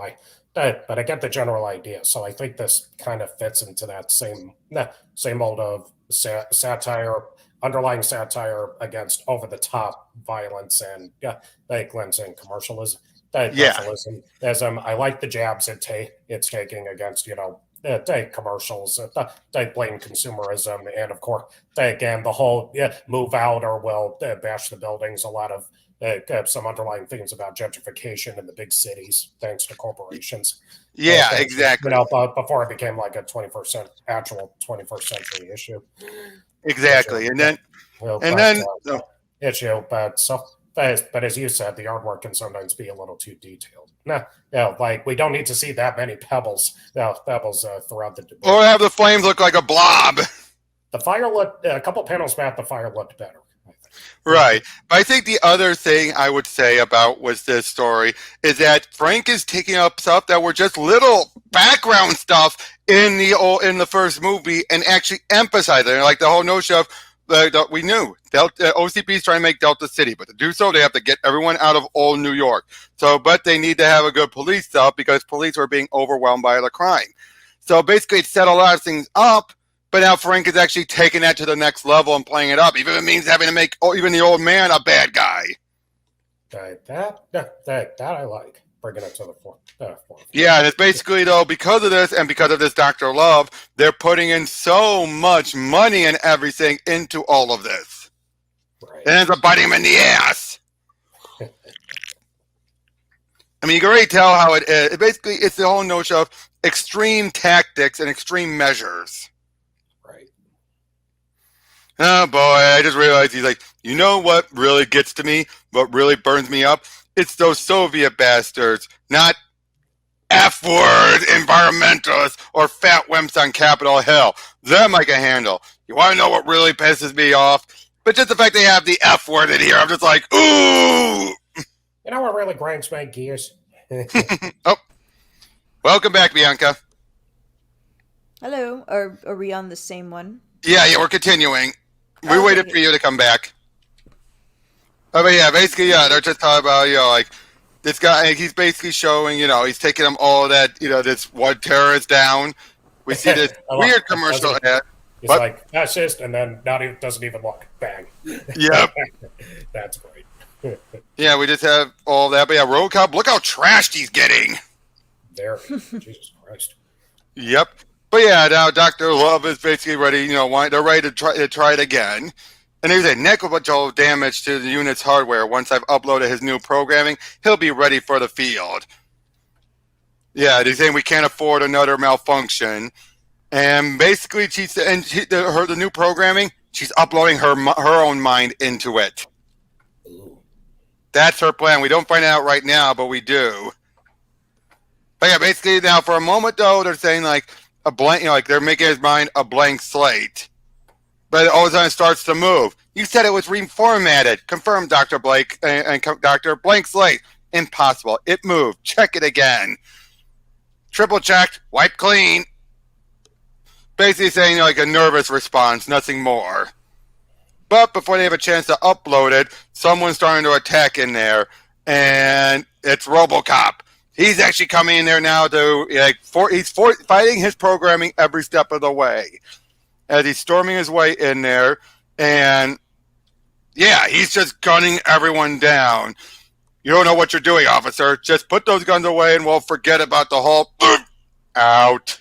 idea. So I think this kind of fits into that same mold of satire, underlying satire against over-the-top violence and like and commercialism. Commercialism. As I like the jabs it's taking against commercials, blatant consumerism, and of course, again the whole move out or will bash the buildings. A lot of some underlying themes about gentrification in the big cities, thanks to corporations. Yeah, exactly. Before it became like a 21st century issue. Exactly, But as you said, the artwork can sometimes be a little too detailed. Like we don't need to see that many pebbles throughout the debate. or have the flames look like a blob. The fire looked a couple panels back. The fire looked better. I think. Right. But I think the other thing I would say about this story is that Frank is taking up stuff that were just little background stuff in the first movie and actually emphasizing it. Like the whole notion of we knew OCP is trying to make Delta City, but to do so, they have to get everyone out of old New York. But they need to have a good police stuff because police are being overwhelmed by the crime. So basically, it set a lot of things up. But now Frank is actually taking that to the next level and playing it up, even if it means having to make even the old man a bad guy. That I like. Bringing it to the fourth. Yeah, and it's basically, though, because of this and because of this Dr. Love, they're putting in so much money and everything into all of this. Right. And ends up biting him in the ass. I mean, you can already tell how it is. Basically, it's the whole notion of extreme tactics and extreme measures. Right. Oh, boy, I just realized he's like, you know what really gets to me? What really burns me up? It's those Soviet bastards, not F-word environmentalists or fat wimps on Capitol Hill. Them I can handle. You want to know what really pisses me off? But just the fact they have the F-word in here, I'm just like, ooh! You know what really grinds my gears? Oh, welcome back, Bianca. Hello. Are we on the same one? Yeah, we're continuing. We Okay. waited for you to come back. Oh, but yeah, basically, they're just talking about, like, this guy, he's basically showing, he's taking them all that, this one terrorist down. We see this weird commercial ad. He's What? like, that's just, and then doesn't even look. Bang. Yep. That's great. Yeah, we just have all that. But yeah, Robocop, look how trashed he's getting. Very. Jesus Christ. Yep. But yeah, now Dr. Love is basically ready, they're ready to try it again. And there's a negligible damage to the unit's hardware. Once I've uploaded his new programming, he'll be ready for the field. Yeah, they're saying we can't afford another malfunction. And basically, the new programming, she's uploading her own mind into it. Ooh. That's her plan. We don't find out right now, but we do. But yeah, basically now for a moment though, they're saying like a blank, like they're making his mind a blank slate. But all of a sudden it starts to move. You said it was reformatted. Confirm, Dr. Blake and Dr. Blank slate. Impossible. It moved. Check it again. Triple checked. Wipe clean. basically saying like a nervous response, nothing more. But before they have a chance to upload it, someone's starting to attack in there, and it's Robocop. He's actually coming in there now to fighting his programming every step of the way as he's storming his way in there, and yeah, he's just gunning everyone down. You don't know what you're doing, officer. Just put those guns away, and we'll forget about the whole out.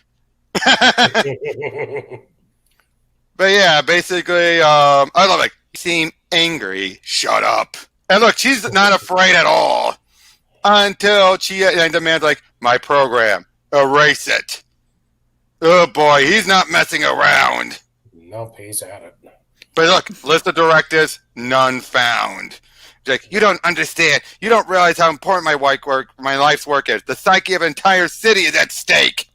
But yeah, basically, I love it. You seem angry. Shut up. And look, she's not afraid at all until she demands, like, my program. Erase it. Oh boy, he's not messing around. Nope, he's at it. But look, list of directives, none found. Like, you don't understand. You don't realize how important my life's work is. The psyche of an entire city is at stake.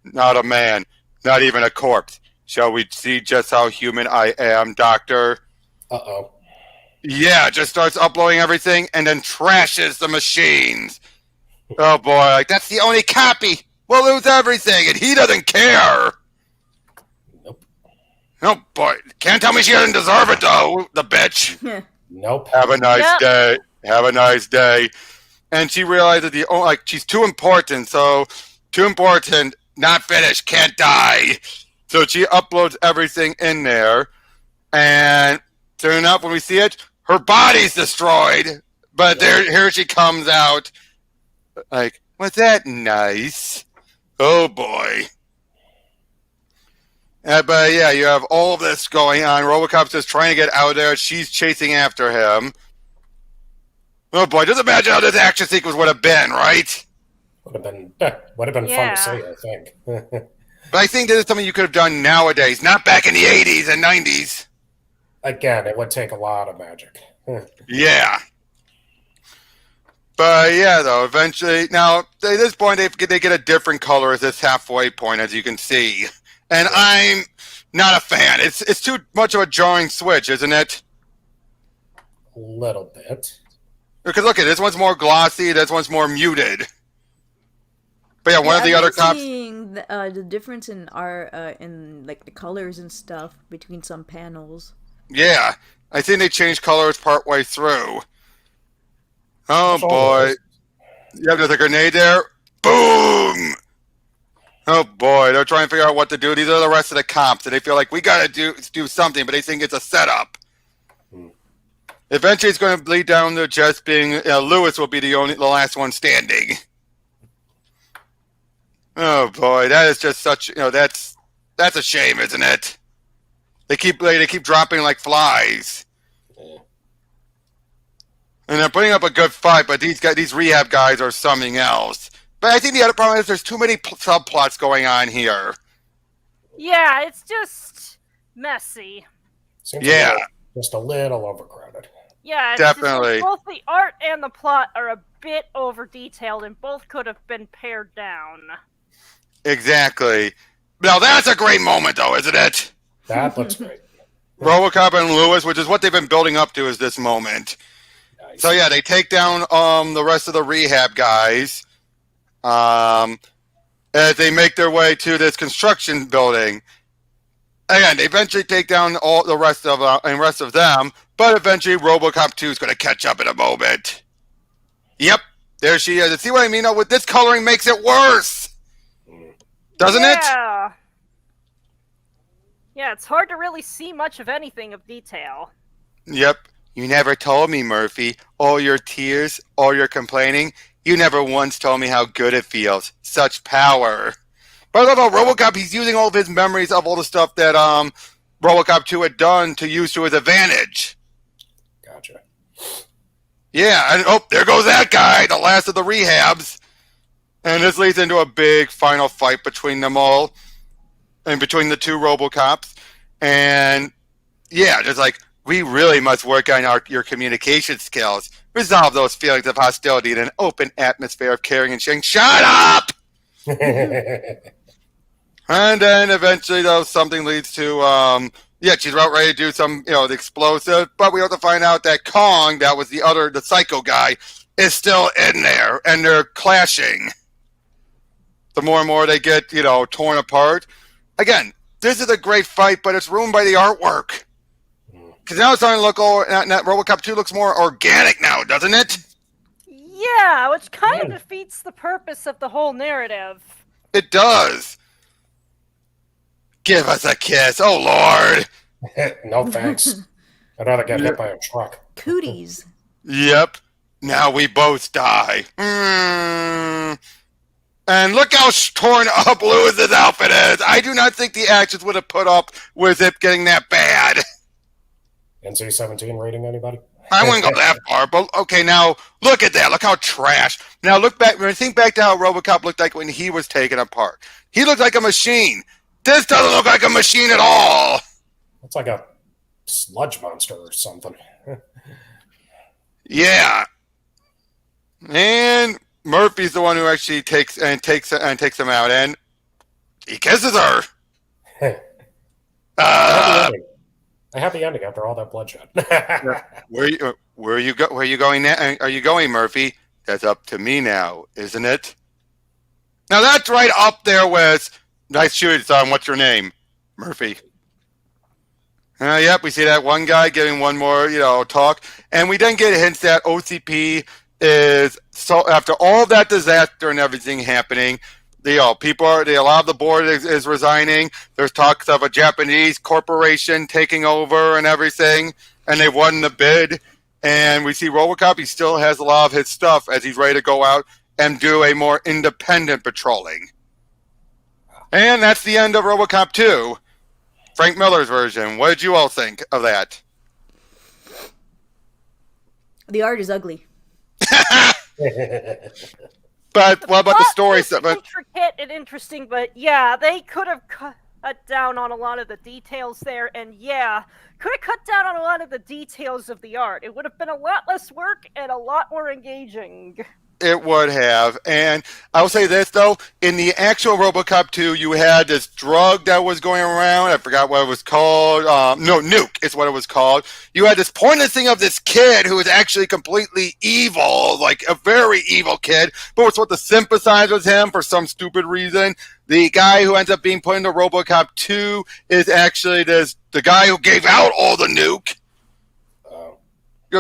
Not a man, not even a corpse. Shall we see just how human I am, Doctor? Uh-oh. Yeah, just starts uploading everything and then trashes the machines. Oh boy, like, that's the only copy. We'll lose everything, and he doesn't care. Nope. Oh boy, can't tell me she doesn't deserve it though, the bitch. Nope. Have a nice Yep. day. Have a nice day. And she realizes she's too important, not finished, can't die. So she uploads everything in there, and soon enough, when we see it, her body's destroyed. But here she comes out, like, was that nice? Oh boy. But yeah, you have all of this going on. Robocop's just trying to get out of there. She's chasing after him. Oh boy, just imagine how this action sequence would have been, right? Would have been fun Yeah. to see, I think. But I think this is something you could have done nowadays, not back in the 80s and 90s. Again, it would take a lot of magic. Yeah. But yeah, though, eventually, now, at this point, they get a different color at this halfway point, as you can see. And I'm not a fan. It's too much of a jarring switch, isn't it? A little bit. Because look, this one's more glossy, this one's more muted. But yeah, one of the other cops... Seeing the difference in in like the colors and stuff between some panels. Yeah, I think they changed colors partway through. Oh boy. Yep, there's a grenade there. Boom! Oh boy, they're trying to figure out what to do. These are the rest of the cops, and they feel like we gotta do something, but they think it's a setup. Eventually, it's going to bleed down to just being Lewis will be the last one standing. Oh boy, that is just such that's a shame, isn't it? They keep dropping like flies. And they're putting up a good fight, but these rehab guys are something else. But I think the other problem is there's too many subplots going on here. Yeah, it's just messy. Seems just a little overcrowded. Yeah, it's Definitely. Just, both the art and the plot are a bit over detailed, and both could have been pared down. Exactly. Now that's a great moment, though, isn't it? That looks great. Robocop and Lewis, which is what they've been building up to, is this moment. Nice. So yeah, they take down the rest of the rehab guys as they make their way to this construction building. Again, they eventually take down all the rest of them, but eventually Robocop 2 is going to catch up in a moment. Yep, there she is. See what I mean? With this coloring makes it worse, doesn't it? Yeah, it's hard to really see much of anything of detail. Yep. You never told me, Murphy. All your tears, all your complaining. You never once told me how good it feels. Such power. But I love how Robocop, he's using all of his memories of all the stuff that Robocop 2 had done to use to his advantage. Gotcha. Yeah, and there goes that guy, the last of the rehabs. And this leads into a big final fight between them all. And between the two Robocops. And yeah, just like, we really must work on your communication skills. Resolve those feelings of hostility in an open atmosphere of caring and sharing. Shut up! And then eventually, though, something leads to, she's about ready to do some, the explosive. But we have to find out that Kong, that was the psycho guy, is still in there. And they're clashing. The more and more they get, torn apart. Again, this is a great fight, but it's ruined by the artwork. Because now it's starting to look Robocop 2 looks more organic now, doesn't it? Yeah, which kind of defeats the purpose of the whole narrative. It does. Give us a kiss, oh Lord. No thanks. I'd rather get hit by a truck. Cooties. Yep. Now we both die. And look how torn up Lewis's outfit is. I do not think the actors would have put up with it getting that bad. NC-17 rating, anybody? I wouldn't go that far, but okay, now look at that. Look how trash. Now look back, when I think back to how Robocop looked like when he was taken apart. He looked like a machine. This doesn't look like a machine at all. It's like a sludge monster or something. Yeah. And Murphy's the one who actually takes him out, and he kisses her. A happy ending after all that bloodshed. Where are you going now? Are you going, Murphy? That's up to me now, isn't it? Now that's right up there with nice shooting, son. What's your name? Murphy. Yep, we see that one guy giving one more, talk, and we then get hints that OCP is so after all that disaster and everything happening. A lot of the board is resigning. There's talks of a Japanese corporation taking over and everything, and they've won the bid. And we see Robocop, he still has a lot of his stuff as he's ready to go out and do a more independent patrolling. And that's the end of Robocop 2, Frank Miller's version. What did you all think of that? The art is ugly. But what about the story stuff? Intricate and interesting, but yeah, they could have cut down on a lot of the details there, and yeah, could have cut down on a lot of the details of the art. It would have been a lot less work and a lot more engaging. It would have. And I'll say this, though. In the actual Robocop 2, you had this drug that was going around. I forgot what it was called. No, Nuke is what it was called. You had this pointless thing of this kid who was actually completely evil, like a very evil kid, but was supposed to sympathize with him for some stupid reason. The guy who ends up being put into Robocop 2 is actually the guy who gave out all the nuke.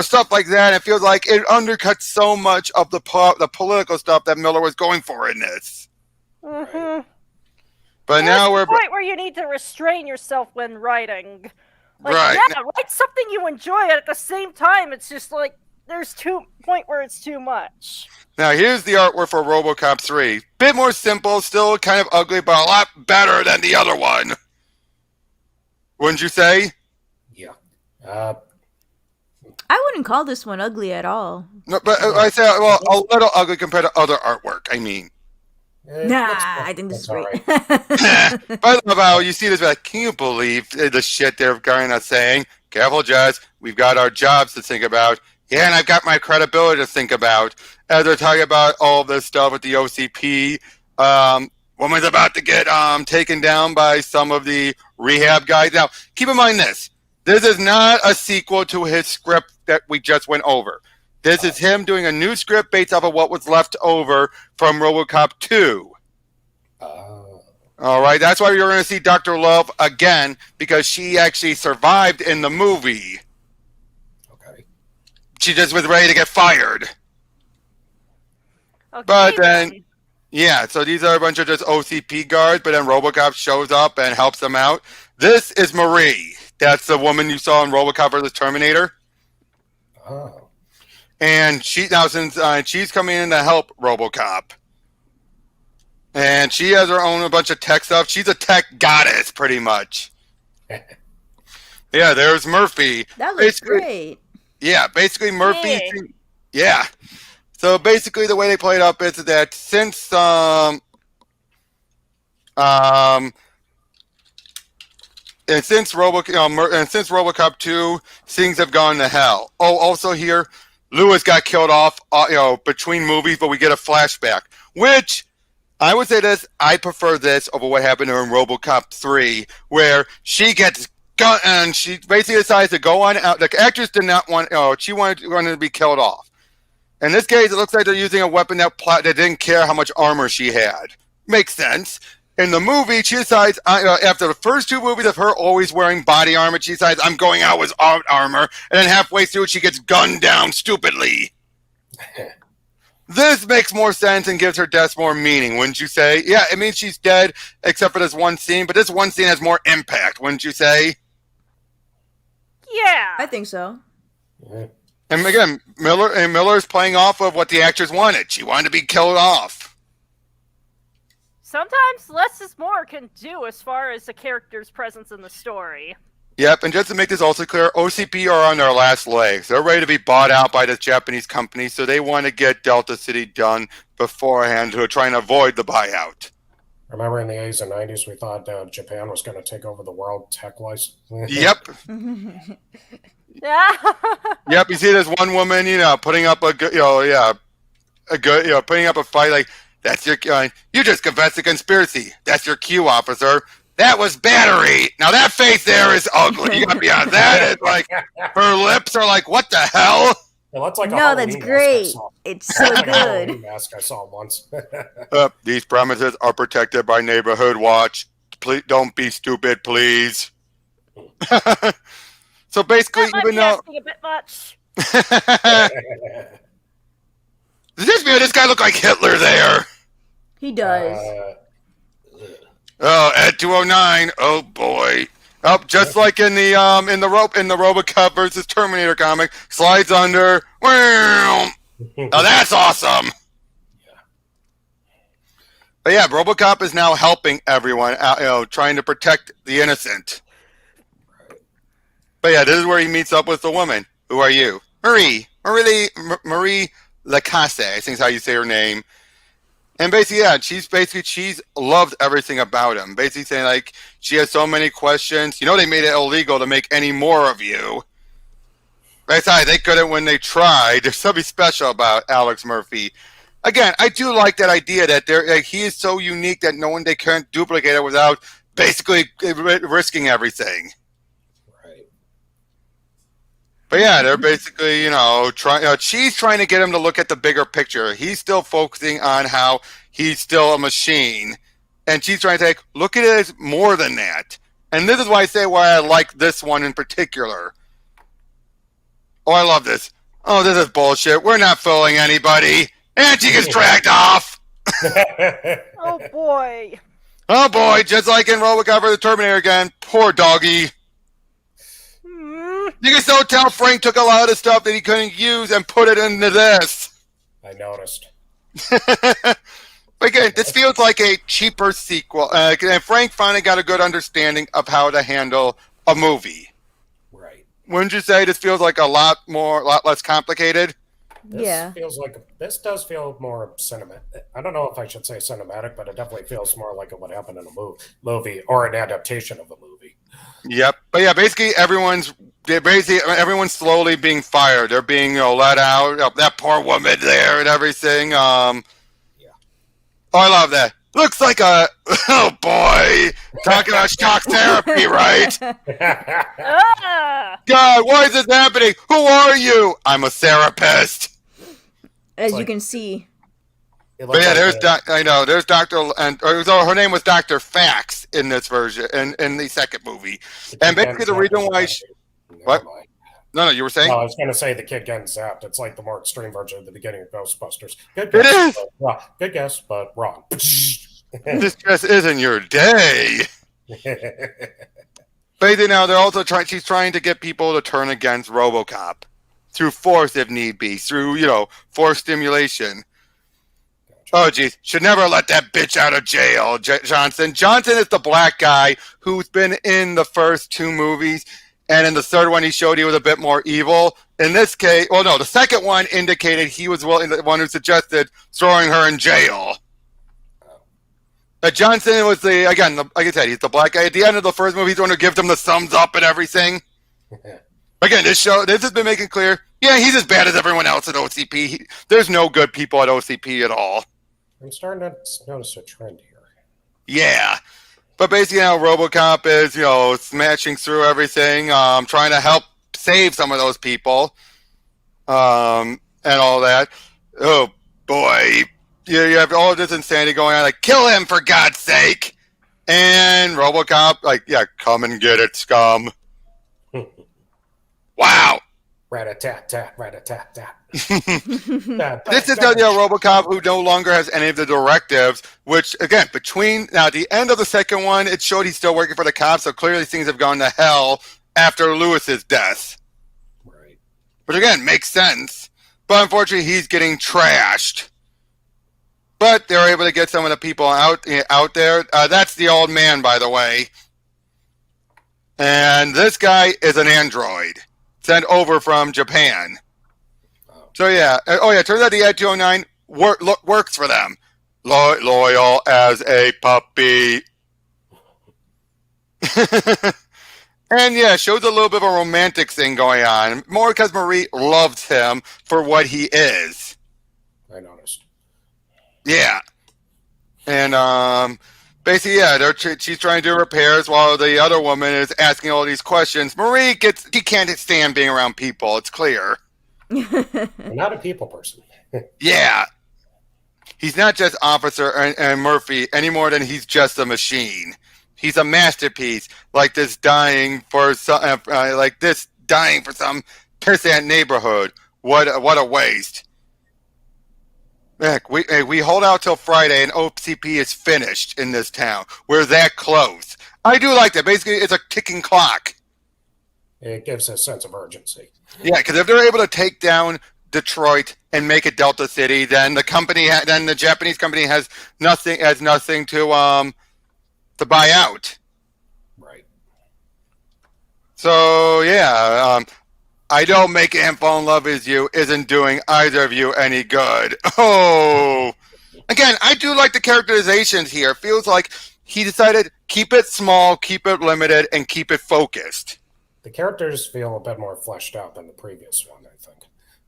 Stuff like that. It feels like it undercuts so much of the political stuff that Miller was going for in this. Mm-hmm. But now we're at the point where you need to restrain yourself when writing. Right. Yeah, write something you enjoy, and at the same time, it's just like there's point where it's too much. Now here's the artwork for Robocop 3. Bit more simple, still kind of ugly, but a lot better than the other one. Wouldn't you say? Yeah. I wouldn't call this one ugly at all. No, but I say, well, a little ugly compared to other artwork. I mean, I think this is great. But I love how you see this. Like, can you believe the shit they're kind of saying? Careful, Jazz. We've got our jobs to think about. Yeah, and I've got my credibility to think about. As they're talking about all this stuff with the OCP, woman's about to get taken down by some of the rehab guys. Now, keep in mind this. This is not a sequel to his script that we just went over. This is him doing a new script based off of what was left over from Robocop 2. All right, that's why you're going to see Dr. Love again, because she actually survived in the movie. Okay. She just was ready to get fired. Okay, But then, yeah, so these are a bunch of just OCP guards, but then Robocop shows up and helps them out. This is Marie. That's the woman you saw in Robocop vs. Terminator. Oh. And she's coming in to help Robocop. And she has her own a bunch of tech stuff. She's a tech goddess, pretty much. Yeah, there's Murphy. That looks great. Yeah, basically Murphy. Hey. Yeah. So basically the way they play it up is that since And since Robocop 2, things have gone to hell. Oh, also here, Lewis got killed off, between movies, but we get a flashback. Which, I would say this, I prefer this over what happened in Robocop 3, where she gets gun and she basically decides to go on out. The actress did not want, she wanted to be killed off. In this case, it looks like they're using a weapon that didn't care how much armor she had. Makes sense. In the movie, she decides, after the first two movies of her always wearing body armor, she decides, I'm going out with armor. And then halfway through, she gets gunned down stupidly. This makes more sense and gives her death more meaning, wouldn't you say? Yeah, it means she's dead, except for this one scene, but this one scene has more impact, wouldn't you say? Yeah. I think so. And again, Miller's playing off of what the actors wanted. She wanted to be killed off. Sometimes less is more can do as far as a character's presence in the story. Yep, and just to make this also clear, OCP are on their last legs. They're ready to be bought out by this Japanese company, so they want to get Delta City done beforehand to try and avoid the buyout. Remember in the 80s and 90s, we thought Japan was going to take over the world tech license? Yep. Yep, you see this one woman, putting up putting up a fight like, that's your, you just confessed a conspiracy. That's your cue, officer. That was battery. Now that face there is ugly. You gotta be honest. That is like, her lips are like, what the hell? Well, that's like a No, Halloween that's mask great. I saw. It's so Like a Halloween good. mask I saw once. These premises are protected by neighborhood watch. Please don't be stupid, please. So basically, That might even be though asking a bit much. does this guy look like Hitler there? He does. Oh, at 209. Oh boy. Oh, just like in the Robocop versus Terminator comic, slides under. Wow. Oh, that's awesome. But yeah, Robocop is now helping everyone out, trying to protect the innocent. But yeah, this is where he meets up with the woman. Who are you? Marie Lacasse, I think is how you say her name. And basically, yeah, she's loved everything about him. Basically saying, like, she has so many questions. They made it illegal to make any more of you. Right, they couldn't when they tried. There's something special about Alex Murphy. Again, I do like that idea that he is so unique that they can't duplicate it without basically risking everything. Right. But yeah, they're basically, she's trying to get him to look at the bigger picture. He's still focusing on how he's still a machine. And she's trying to look at it as more than that. And this is why I like this one in particular. Oh, I love this. Oh, this is bullshit. We're not fooling anybody. And she gets dragged off. Oh boy. Oh boy, just like in Robocop or the Terminator again. Poor doggy. You can still tell Frank took a lot of the stuff that he couldn't use and put it into this. I noticed. But again, this feels like a cheaper sequel. And Frank finally got a good understanding of how to handle a movie. Right. Wouldn't you say this feels like a lot less complicated? This does feel more cinematic. I don't know if I should say cinematic, but it definitely feels more like what happened in a movie or an adaptation of a movie. Yep. But yeah, basically everyone's slowly being fired. They're being let out. That poor woman there and everything. Oh, I love that. Looks like oh boy, talking about shock therapy, right? God, why is this happening? Who are you? I'm a therapist. As you can see. But yeah, there's Dr. and her name was Dr. Fax in this version, in the second movie. And basically the reason why what? No, you were saying? No, I was going to say the kid getting zapped. It's like the more extreme version at the beginning of Ghostbusters. Good It guess, is. Good guess, but wrong. This just isn't your day. But they're also she's trying to get people to turn against RoboCop through force if need be, through, force stimulation. Oh, geez. Should never let that bitch out of jail, Johnson. Johnson is the black guy who's been in the first two movies, and in the third one he showed he was a bit more evil. In this case, the second one indicated he was the one who suggested throwing her in jail. Johnson was like I said, he's the black guy. At the end of the first movie, he's the one who gives them the thumbs up and everything. Again, this has been making clear, he's as bad as everyone else at OCP. There's no good people at OCP at all. I'm starting to notice a trend here. Yeah. But basically now RoboCop is, smashing through everything, trying to help save some of those people, and all that. Oh, boy. You have all of this insanity going on, like, kill him for God's sake! And Robocop, like, yeah, come and get it, scum. Wow. Rat-a-tat-tat, rat-a-tat-tat. This is the Robocop who no longer has any of the directives, which, again, between now the end of the second one, it showed he's still working for the cops, so clearly things have gone to hell after Lewis's death. Right. Which, again, makes sense. But unfortunately, he's getting trashed. But they're able to get some of the people out there. That's the old man, by the way. And this guy is an android sent over from Japan. So yeah, turns out the Ed 209 works for them. Loyal as a puppy. And yeah, shows a little bit of a romantic thing going on. More because Marie loves him for what he is. I noticed. Yeah. And basically, yeah, she's trying to do repairs while the other woman is asking all these questions. Marie he can't stand being around people, it's clear. You're not a people person. Yeah. He's not just Officer and Murphy any more than he's just a machine. He's a masterpiece, like this dying for some pissant neighborhood. What a waste. Heck, we hold out till Friday and OCP is finished in this town. We're that close. I do like that. Basically, it's a ticking clock. It gives a sense of urgency. Yeah, because if they're able to take down Detroit and make it Delta City, then the Japanese company has nothing to buy out. Right. So yeah, I don't make him fall in love with you isn't doing either of you any good. Oh, again, I do like the characterizations here. It feels like he decided keep it small, keep it limited, and keep it focused. The characters feel a bit more fleshed out than the previous one, I think.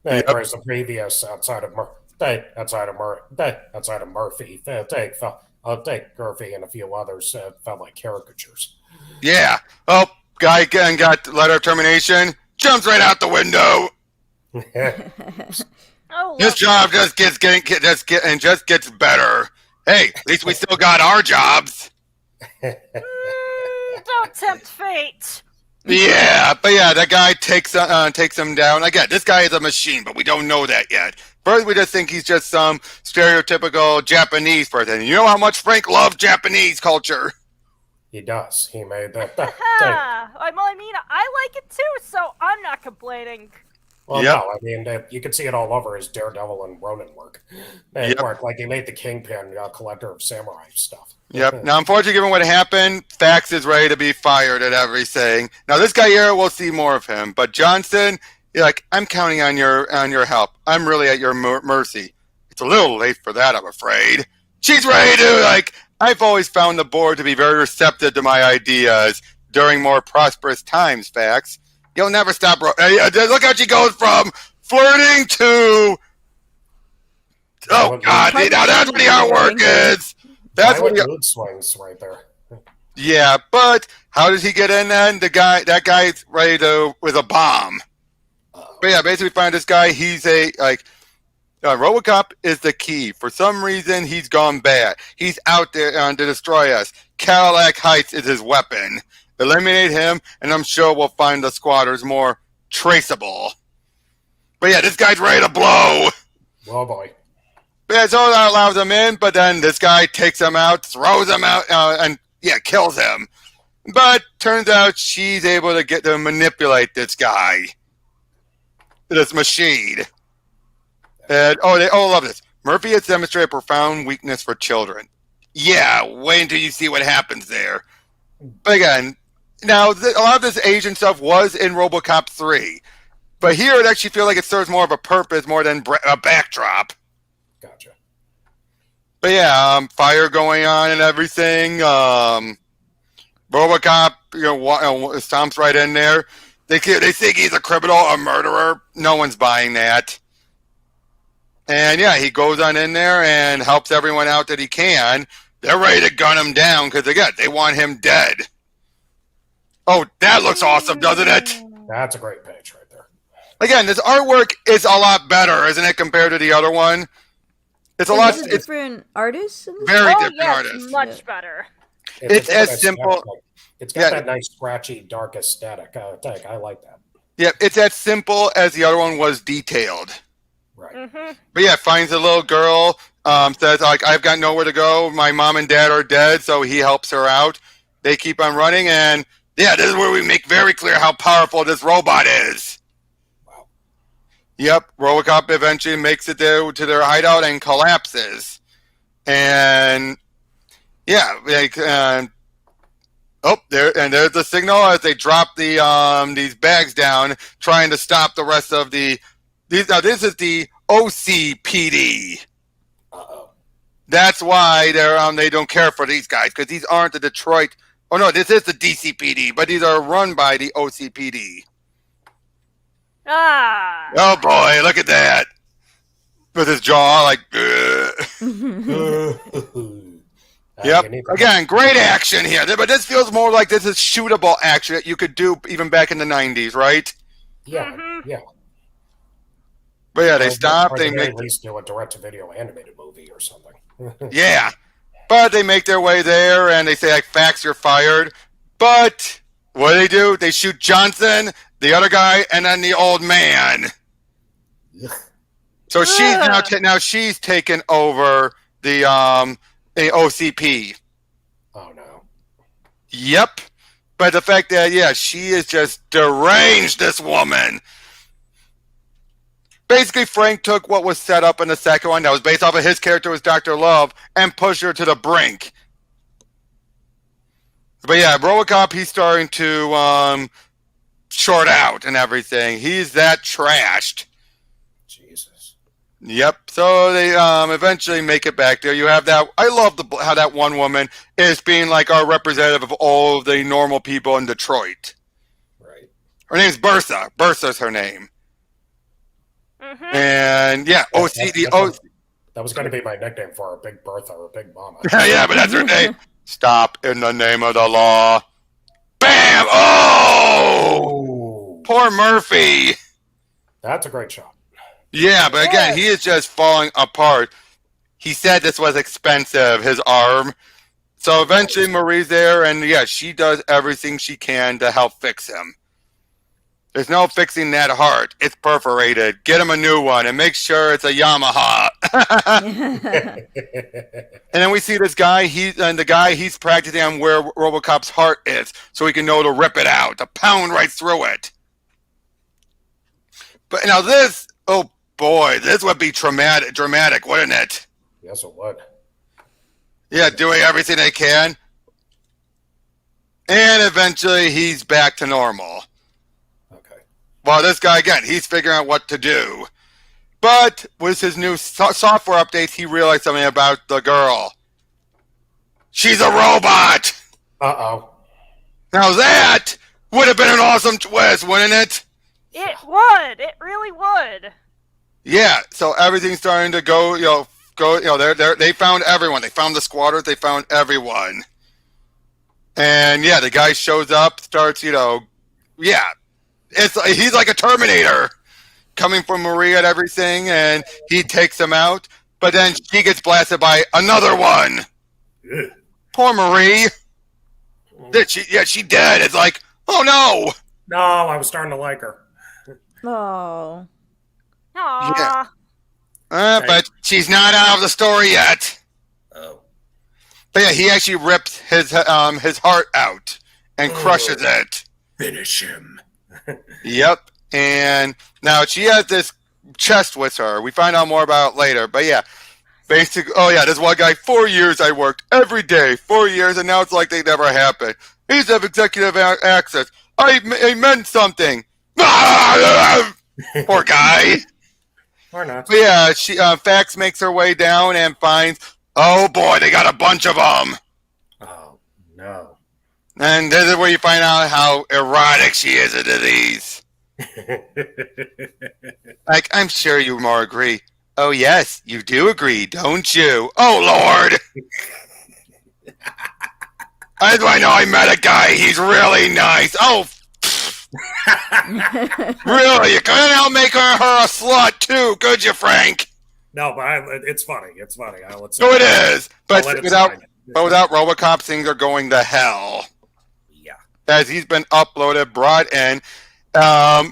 Yep. Whereas the previous, outside of Murphy, take Murphy and a few others felt like caricatures. Yeah. Oh, guy again got letter of termination. Jumps right out the window. Oh, This job just gets better. Hey, at least we still got our jobs. don't tempt fate. Yeah, but yeah, that guy takes him down. Again, this guy is a machine, but we don't know that yet. First, we just think he's just some stereotypical Japanese person. You know how much Frank loves Japanese culture. He does. He made that. I mean, I like it too, so I'm not complaining. Well, Yep. no, I mean, you can see it all over his Daredevil and Ronin work. Yep. Work like he made the Kingpin collector of samurai stuff. Yep. Now, unfortunately, given what happened, Fax is ready to be fired at everything. Now, this guy here, we'll see more of him. But Johnson, you're like, I'm counting on your help. I'm really at your mercy. It's a little late for that, I'm afraid. She's ready to, I've always found the board to be very receptive to my ideas during more prosperous times, Fax. You'll never stop. Look how she goes from flirting to... Oh, God. Now that's what the artwork is. That's what mood swings right there. Yeah, but how does he get in then? That guy's ready to with a bomb. But yeah, basically find this guy. He's Robocop is the key. For some reason, he's gone bad. He's out there to destroy us. Cadillac Heights is his weapon. Eliminate him, and I'm sure we'll find the squatters more traceable. But yeah, this guy's ready to blow. Oh boy. Yeah, so that allows him in, but then this guy takes him out, throws him out, and kills him. But turns out she's able to get to manipulate this guy, this machine. And they all love this. Murphy has demonstrated a profound weakness for children. Yeah, wait until you see what happens there. But again, now a lot of this Asian stuff was in Robocop 3, but here it actually feels like it serves more of a purpose more than a backdrop. Gotcha. But yeah, fire going on and everything. Robocop, stomps right in there. They think he's a criminal, a murderer. No one's buying that. And yeah, he goes on in there and helps everyone out that he can. They're ready to gun him down because, again, they want him dead. Oh, that looks awesome, doesn't it? That's a great page right there. Again, this artwork is a lot better, isn't it, compared to the other one? It's a lot. Is it different artists? In this? Very Oh, different yes, artists. much better. It's as simple. It's got that nice scratchy, dark aesthetic. I like that. Yeah, it's as simple as the other one was detailed. Right. Mm-hmm. But yeah, finds a little girl, says, like, I've got nowhere to go. My mom and dad are dead, so he helps her out. They keep on running, and yeah, this is where we make very clear how powerful this robot is. Wow. Yep, Robocop eventually makes it there to their hideout and collapses. And yeah, there's the signal as they drop these bags down, trying to stop the rest of the. Now this is the OCPD. Uh-oh. That's why they don't care for these guys, because these aren't the Detroit. Oh no, this is the DCPD, but these are run by the OCPD. Ah. Oh boy, look at that! With his jaw, like. Yep. Again, great action here, but this feels more like this is shootable action that you could do even back in the 90s, right? Yeah. Mhm. Yeah. But yeah, they stop. They at make least do a direct-to-video animated movie or something. yeah, but they make their way there and they say like, "Fax, you're fired." But what do? They shoot Johnson, the other guy, and then the old man. So she's now she's taken over the OCP. Oh no. Yep. But the fact that she is just deranged. This woman. Basically, Frank took what was set up in the second one that was based off of his character was Dr. Love and pushed her to the brink. But yeah, Robocop, he's starting to short out and everything. He's that trashed. Jesus. Yep. So they eventually make it back there. You have that. I love how that one woman is being like our representative of all of the normal people in Detroit. Right. Her name's Bertha. Bertha's her name. Mm-hmm. And yeah, That was going to be my nickname for her, Big Bertha or Big Mama. yeah, but that's her name. Stop in the name of the law. Bam! Oh! Poor Murphy. That's a great shot. Yeah, but again, he is just falling apart. He said this was expensive, his arm. So eventually Marie's there, and yeah, she does everything she can to help fix him. There's no fixing that heart. It's perforated. Get him a new one and make sure it's a Yamaha. And then we see this guy. He's practicing on where Robocop's heart is, so he can know to rip it out, to pound right through it. But now this, oh boy, this would be dramatic, wouldn't it? Yes, it would. Yeah, doing everything they can. And eventually he's back to normal. Okay. Well, this guy, again, he's figuring out what to do. But with his new software updates, he realized something about the girl. She's a robot! Uh-oh. Now that would have been an awesome twist, wouldn't it? It would. It really would. Yeah, so everything's starting to go, they found everyone. They found the squatters, they found everyone. And yeah, the guy shows up, starts, he's like a Terminator coming from Maria and everything, and he takes him out, but then she gets blasted by another one. Yeah. Poor Marie. She dead. It's like, oh no. No, I was starting to like her. Oh. Aww. But she's not out of the story yet. Oh. But yeah, he actually rips his heart out and crushes it. Finish him. Yep. And now she has this chest with her. We find out more about it later. But yeah, basically, this one guy, 4 years I worked every day, 4 years, and now it's like they never happened. He's have executive access. I meant something. Poor guy. Or not. But yeah, Fax makes her way down and finds, oh boy, they got a bunch of them. Oh, no. And this is where you find out how erotic she is into these. Like, I'm sure you more agree. Oh yes, you do agree, don't you? Oh Lord! How do I know I met a guy? He's really nice. Oh, really? You couldn't help make her a slut too, could you, Frank? No, but it's funny. It's funny. So it is, but I'll let it without slide. But without Robocop, things are going to hell. Yeah. As he's been uploaded, brought in.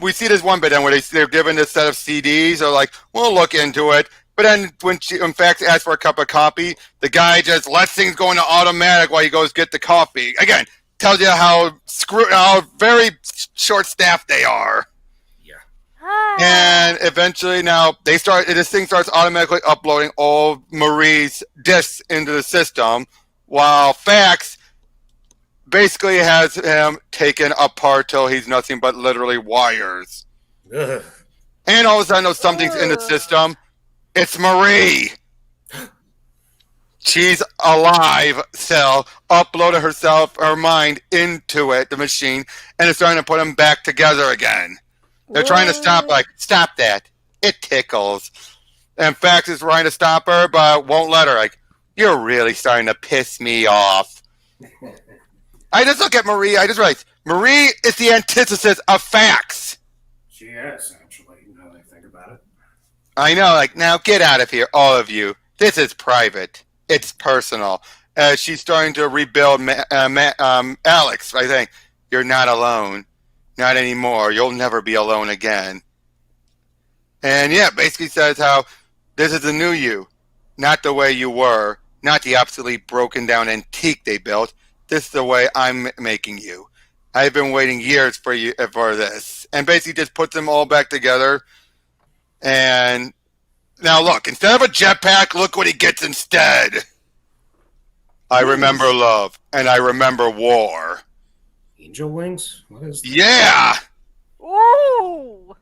We see this one bit then where they're given this set of CDs. They're like, we'll look into it. But then when she, in fact, asks for a cup of coffee, the guy just lets things go into automatic while he goes get the coffee. Again, tells you how very short-staffed they are. Yeah. And eventually now this thing starts automatically uploading all Marie's discs into the system, while Fax basically has him taken apart till he's nothing but literally wires. Ugh. And all of a sudden, something's in the system. It's Marie. She's alive, still uploaded her mind into it, the machine, and it's starting to put them back together again. They're trying to stop that. It tickles. And Fax is trying to stop her, but won't let her. Like, you're really starting to piss me off. I just look at Marie. I just realized Marie is the antithesis of Fax. She is, actually, now that I think about it. I know, like, now get out of here, all of you. This is private. It's personal. As she's starting to rebuild Alex, I think, you're not alone. Not anymore. You'll never be alone again. And yeah, basically says how this is the new you. Not the way you were. Not the obsolete, broken down antique they built. This is the way I'm making you. I've been waiting years for this. And basically just puts them all back together. And now look, instead of a jetpack, look what he gets instead. I remember love, and I remember war. Angel wings? What is that? Yeah! Ooh!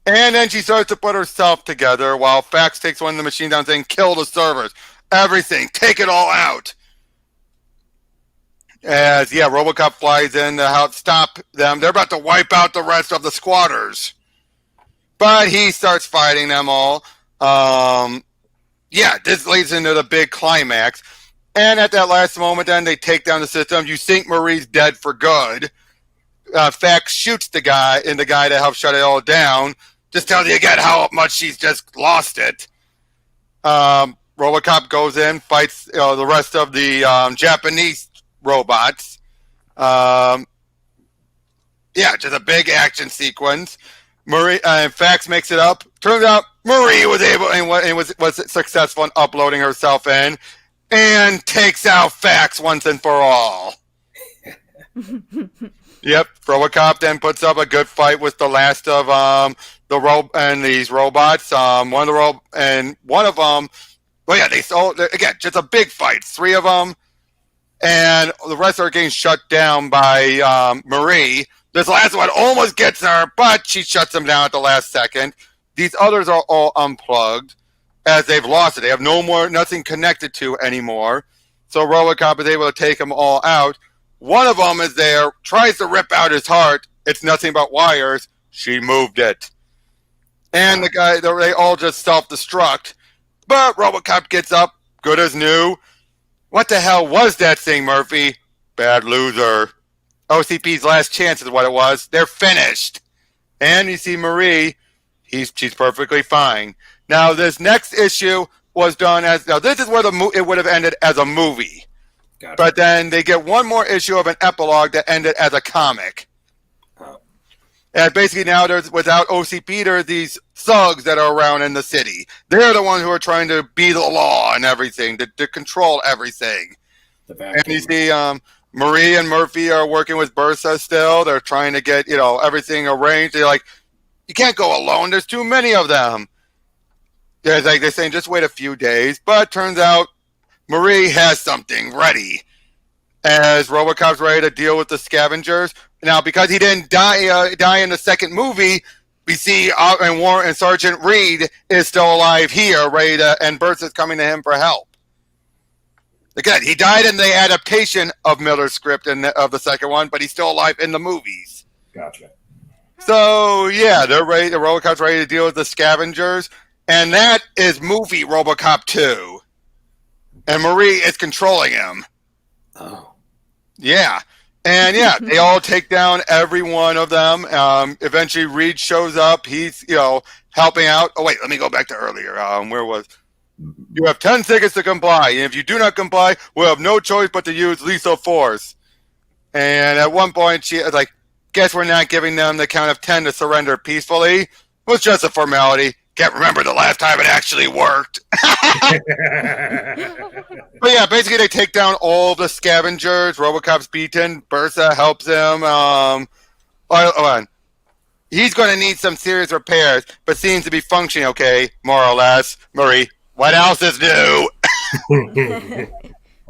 And then she starts to put herself together while Fax takes one of the machines down saying, kill the servers. Everything. Take it all out. As, yeah, Robocop flies in to help stop them. They're about to wipe out the rest of the squatters. But he starts fighting them all. Yeah, this leads into the big climax. And at that last moment, then, they take down the system. You think Marie's dead for good. Fax shoots the guy to help shut it all down. Just tells you again how much she's just lost it. Robocop goes in, fights the rest of the Japanese robots. Yeah, just a big action sequence. Marie and Fax makes it up. Turns out Marie was able and was successful in uploading herself in, and takes out Fax once and for all. Yep, Robocop then puts up a good fight with the last of these robots. One of them. Well, yeah, again, just a big fight. 3 of them, and the rest are getting shut down by Marie. This last one almost gets her, but she shuts them down at the last second. These others are all unplugged, as they've lost it. They have nothing connected to anymore. So Robocop is able to take them all out. One of them is there, tries to rip out his heart. It's nothing but wires. She moved it. And the guy, they all just self-destruct. But Robocop gets up, good as new. What the hell was that thing, Murphy? Bad loser. OCP's last chance is what it was. They're finished. And you see Marie, she's perfectly fine. Now, this next issue was done as... Now, this is where it would have ended as a movie. Gotcha. But then they get one more issue of an epilogue that ended as a comic. Oh. And basically now, without OCP, there are these thugs that are around in the city. They're the ones who are trying to be the law and everything, to control everything. And you see... Marie and Murphy are working with Bursa still. They're trying to get, everything arranged. They're like, you can't go alone. There's too many of them. Yeah, it's like they're saying, just wait a few days. But turns out Marie has something ready. As Robocop's ready to deal with the scavengers. Now, because he didn't die in the second movie, we see and Sergeant Reed is still alive here, ready to, and Bursa's coming to him for help. Again, he died in the adaptation of Miller's script of the second one, but he's still alive in the movies. Gotcha. So, yeah, they're ready. The Robocop's ready to deal with the scavengers. And that is movie Robocop 2. And Marie is controlling him. Oh. Yeah. And, yeah, they all take down every one of them. Eventually, Reed shows up. He's, helping out. Oh, wait, let me go back to earlier. You have 10 seconds to comply, and if you do not comply, we'll have no choice but to use lethal force. And at one point, she was like, guess we're not giving them the count of 10 to surrender peacefully. It was just a formality. Can't remember the last time it actually worked. But yeah, basically they take down all the scavengers. Robocop's beaten. Bursa helps him. Hold on. He's going to need some serious repairs, but seems to be functioning okay, more or less. Marie, what else is new?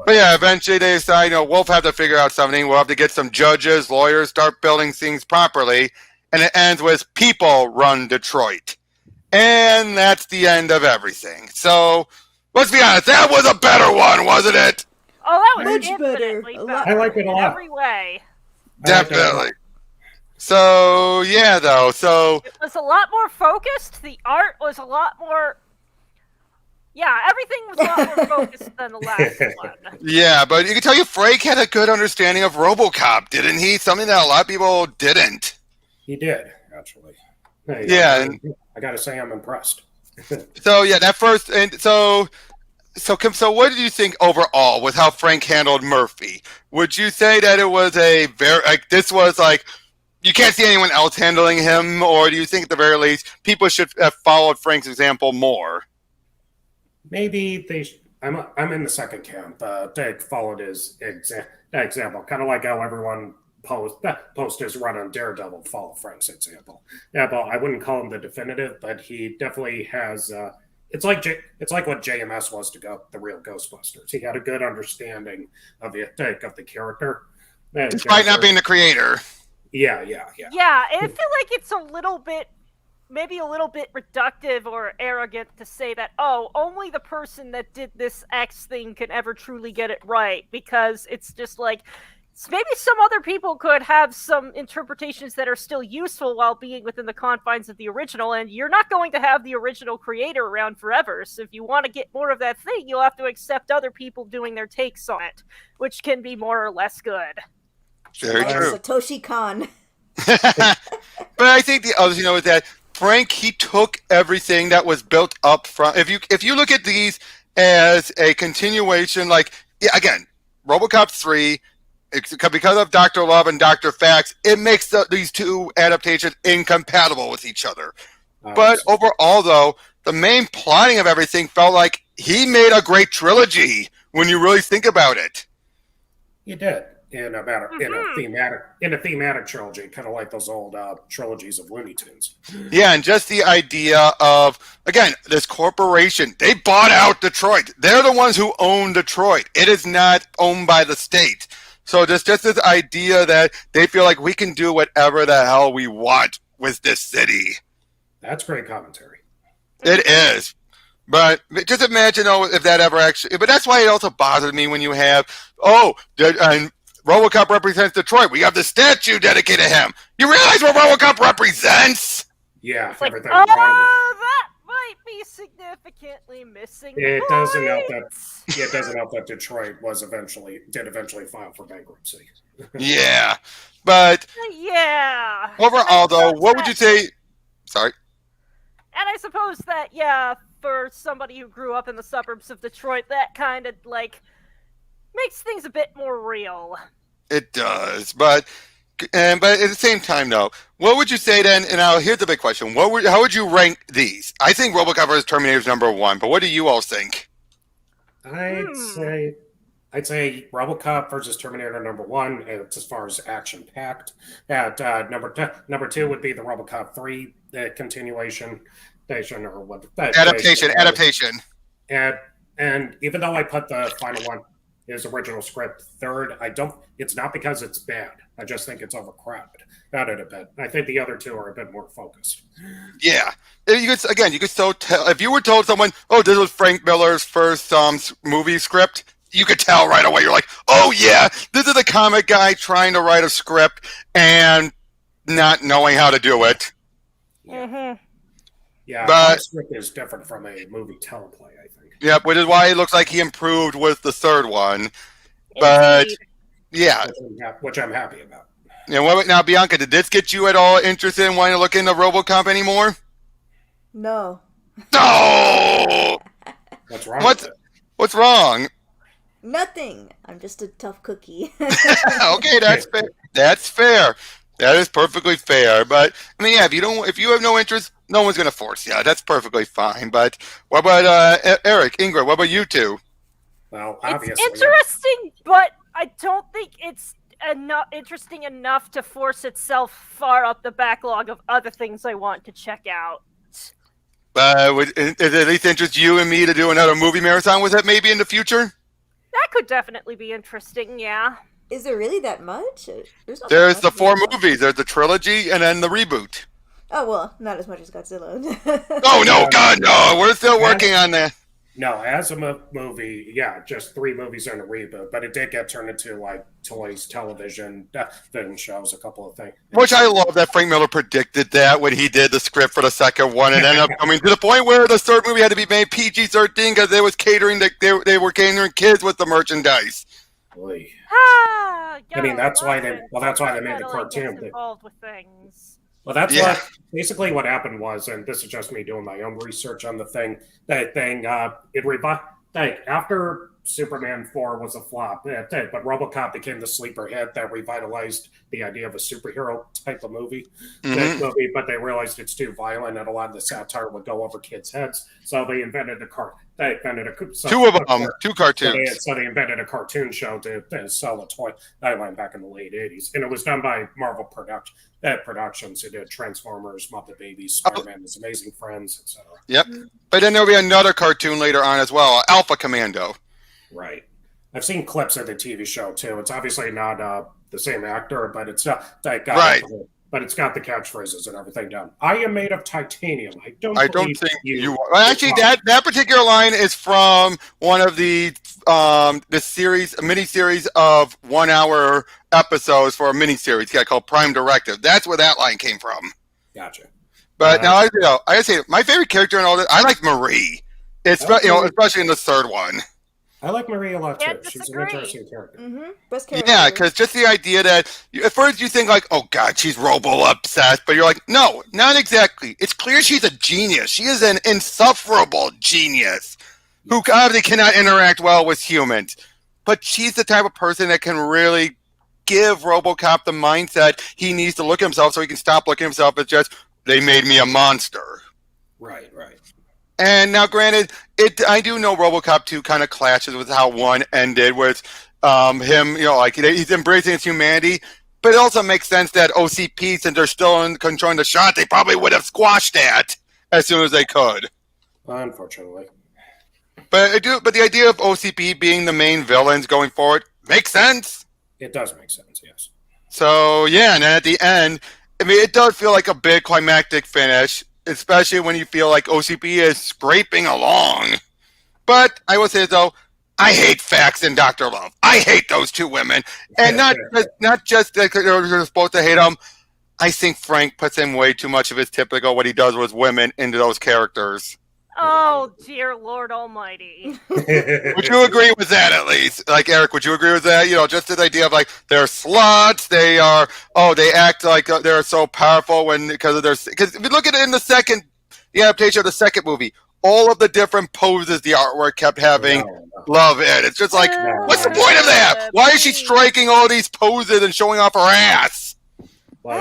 But yeah, eventually they decide, we'll have to figure out something. We'll have to get some judges, lawyers, start building things properly. And it ends with people run Detroit. And that's the end of everything. So, let's be honest, that was a better one, wasn't it? Oh, that was Much infinitely better. better. I like it a in lot. every way. Definitely. So, yeah, though. So, It was a lot more focused. The art was a lot more. Yeah, everything was a lot more focused than the last one. yeah, but you can tell Frank had a good understanding of Robocop, didn't he? Something that a lot of people didn't. He did, actually. Hey, Yeah. I gotta say I'm impressed. So, yeah, that first. And so what did you think overall with how Frank handled Murphy? Would you say that it was a very. This was you can't see anyone else handling him, or do you think at the very least people should have followed Frank's example more? Maybe they. I'm in the second camp. They followed his example, kind of like how everyone post his run on Daredevil to follow Frank's example. Yeah, but I wouldn't call him the definitive, but he definitely has. It's like what JMS was to the real Ghostbusters. He had a good understanding of the character, Despite not being the creator. Yeah. Yeah, and I feel like it's maybe a little bit reductive or arrogant to say that, only the person that did this X thing can ever truly get it right, because it's just like, maybe some other people could have some interpretations that are still useful while being within the confines of the original, and you're not going to have the original creator around forever, so if you want to get more of that thing, you'll have to accept other people doing their takes on it, which can be more or less good. Very Like true. Satoshi Kon. But I think the other thing is that Frank, he took everything that was built up from. If you look at these as a continuation, again, Robocop 3, because of Dr. Love and Dr. Fax, it makes these two adaptations incompatible with each other. But overall, though, the main plotting of everything felt like he made a great trilogy when you really think about it. He did. In a thematic trilogy, kind of like those old trilogies of Looney Tunes. Yeah, and just the idea of, again, this corporation, they bought out Detroit. They're the ones who own Detroit. It is not owned by the state. So just this idea that they feel like we can do whatever the hell we want with this city. That's great commentary. It is. But just imagine, if that ever actually... But that's why it also bothered me when you have, and Robocop represents Detroit. We have the statue dedicated to him. You realize what Robocop represents? Yeah, It's like, everything. that might be significantly missing. It doesn't help that Detroit did eventually file for bankruptcy. Yeah. But Yeah. overall, though, what would you say... Sorry. And I suppose that, yeah, for somebody who grew up in the suburbs of Detroit, that kind of, makes things a bit more real. It does, but at the same time, though, what would you say then? And now here's the big question: how would you rank these? I think RoboCop vs. Terminator is number one, but what do you all think? I'd say RoboCop versus Terminator number one. It's as far as action packed. At number two would be the RoboCop 3 continuation, or what? Adaptation. And even though I put the final one, his original script, third, it's not because it's bad. I just think it's overcrowded a bit. I think the other two are a bit more focused. Yeah. You could so tell, if you were told someone, this was Frank Miller's first movie script, you could tell right away. You're like, oh yeah, this is a comic guy trying to write a script and not knowing how to do it. Mm-hmm. Yeah, but the script is different from a movie teleplay, I think. Yep, which is why it looks like he improved with the third one. But Indeed. yeah, which I'm happy about. Now, Bianca, did this get you at all interested in wanting to look into RoboCop anymore? No. No. What's wrong What's with it? what's wrong? Nothing. I'm just a tough cookie. Okay, that's fair. That's fair. That is perfectly fair. But I mean, yeah, if you have no interest, no one's gonna force you. That's perfectly fine. But what about Eric, Ingrid? What about you two? Well, It's obviously. interesting, but I don't think it's interesting enough to force itself far up the backlog of other things I want to check out. Is it at least interest you and me to do another movie marathon with it maybe in the future? That could definitely be interesting, yeah. Is there really that much? There's not that There's much the 4 movie. movies. There's the trilogy and then the reboot. Oh well, not as much as Godzilla. Oh no, God, no! We're still working on that. No, as a movie, yeah, just 3 movies and a reboot, but it did get turned into like toys, television, film shows, a couple of things. Which I love that Frank Miller predicted that when he did the script for the second one, and ended up coming to the point where the third movie had to be made PG-13 because they were catering kids with the merchandise. Oy. Ah, I mean, that's why they Sometimes made the meddling cartoon. gets involved with things. Well, that's Yeah. basically what happened was, and this is just me doing my own research on the thing. After Superman 4 was a flop, but RoboCop became the sleeper hit that revitalized the idea of a superhero type of movie. Mhm. But they realized it's too violent and a lot of the satire would go over kids' heads. So they invented a car. They invented a 2 of them, 2 cartoons. So they invented a cartoon show to sell a toy. That went back in the late '80s, and it was done by Marvel Productions. Who did Transformers, Muppet Babies, Spider-Man, His Amazing Friends, etc. Yep. But then there'll be another cartoon later on as well, Alpha Commando. Right. I've seen clips of the TV show too. It's obviously not the same actor, but it's Right. But it's got the catchphrases and everything done. I am made of titanium. I don't think you. Well, actually, that particular line is from one of the miniseries of 1 hour episodes for a miniseries called Prime Directive. That's where that line came from. Gotcha. But now I gotta say, my favorite character in all this, I like Marie. Especially in the third one. I like Marie a lot too. Can't She's an disagree. interesting character. Best character. Yeah, because just the idea that at first you think like, oh God, she's robo-obsessed, but you're like, no, not exactly. It's clear she's a genius. She is an insufferable genius who obviously cannot interact well with humans. But she's the type of person that can really give RoboCop the mindset he needs to look at himself so he can stop looking at himself as just, they made me a monster. Right. And now, granted, I do know RoboCop 2 kind of clashes with how 1 ended, with him, he's embracing his humanity. But it also makes sense that OCP, since they're still in controlling the shot, they probably would have squashed that as soon as they could. Unfortunately. But the idea of OCP being the main villains going forward makes sense. It does make sense, yes. So, yeah, and then at the end, I mean, it does feel like a big climactic finish, especially when you feel like OCP is scraping along. But I will say, though, I hate Fax and Dr. Love. I hate those 2 women. And not just that they're supposed to hate them. I think Frank puts in way too much of his typical what he does with women into those characters. Oh, dear Lord Almighty. Would you agree with that at least? Like, Eric, would you agree with that? Just this idea of like, they're sluts, they act like they're so powerful because if you look at it in the adaptation of the second movie, all of the different poses the artwork kept having love in. It's just like, what's the point of that? Why is she striking all these poses and showing off her ass? Well,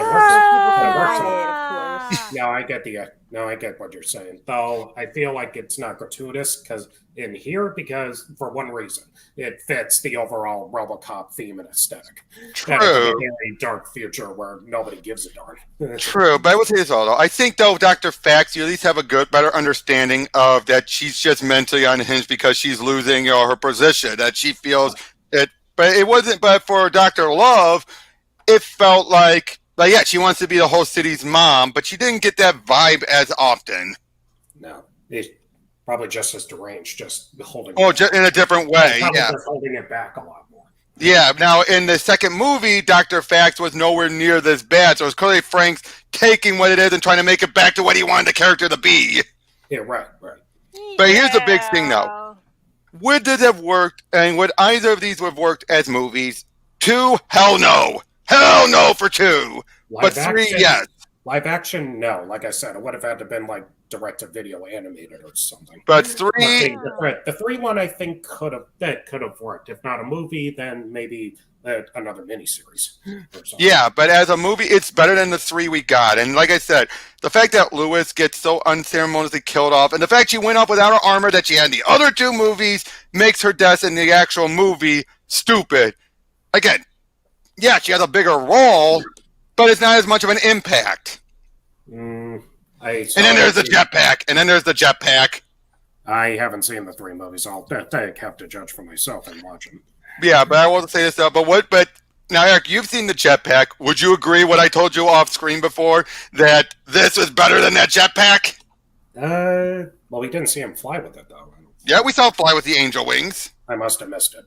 No, I get what you're saying. Though I feel like it's not gratuitous because for one reason, it fits the overall RoboCop theme and aesthetic. True. That is a very dark future where nobody gives a darn. True, but I will say this all though. I think though, Dr. Fax, you at least have a better understanding of that she's just mentally unhinged because she's losing her position. That she feels it, but it wasn't. But for Dr. Love, it felt like yeah, she wants to be the whole city's mom, but she didn't get that vibe as often. No, it's probably just as deranged, just holding. Just in a different way. Yeah, just holding it back a lot more. Yeah. Now in the second movie, Dr. Fax was nowhere near this bad, so it's clearly Frank's taking what it is and trying to make it back to what he wanted the character to be. Yeah, right. But here's the big thing, though. Would this have worked, and would either of these have worked as movies? 2, hell no. Hell no for 2. But 3, yes. Live action, no. Like I said, it would have had to been like direct-to-video animated or something. But But three, the three one I think could have worked. If not a movie, then maybe another miniseries or something. yeah, but as a movie, it's better than the three we got. And like I said, the fact that Lewis gets so unceremoniously killed off, and the fact she went off without her armor that she had in the other two movies makes her death in the actual movie stupid. Again, yeah, she has a bigger role, but it's not as much of an impact. And And then there's the jetpack. I haven't seen the three movies. I'll have to judge for myself and watch them. Yeah, but I won't say this stuff. But now, Eric, you've seen the jetpack. Would you agree what I told you off screen before, that this was better than that jetpack? Well, we didn't see him fly with it though. Yeah, we saw him fly with the angel wings. I must have missed it.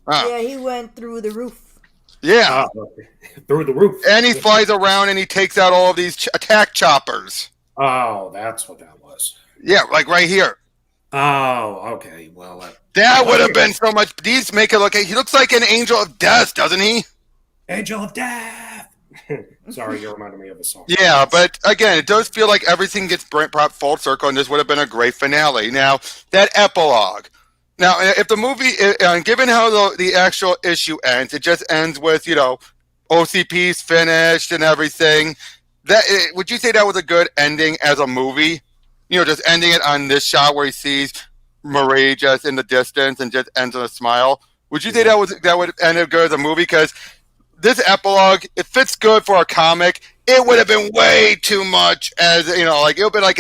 Yeah, he went through the roof. Yeah. Okay. Through the roof. And he flies around and he takes out all of these attack choppers. Oh, that's what that was. Yeah, like right here. Oh, okay. Well, That would have been so much. These make it look. He looks like an angel of death, doesn't he? Angel of Death. Sorry, you reminded me of a song. Yeah, but again, it does feel like everything gets brought full circle, and this would have been a great finale. Now, that epilogue. Now, if the movie, given how the actual issue ends, it just ends with, OCP's finished and everything. Would you say that was a good ending as a movie? Just ending it on this shot where he sees Marie just in the distance and just ends on a smile. Would you say that would end it good as a movie? Because this epilogue, it fits good for a comic. It would have been way too much as, it would have been like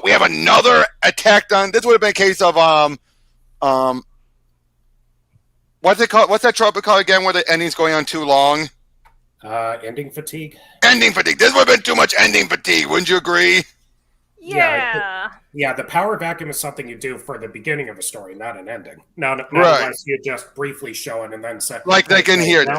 we have another attack done. This would have been a case of, what's it called? What's that trope called again where the ending's going on too long? Ending fatigue. Ending fatigue. This would have been too much ending fatigue. Wouldn't you agree? Yeah. Yeah, the power vacuum is something you do for the beginning of a story, not an ending. Not Right. unless you just briefly show it and then say... Like they can hear it.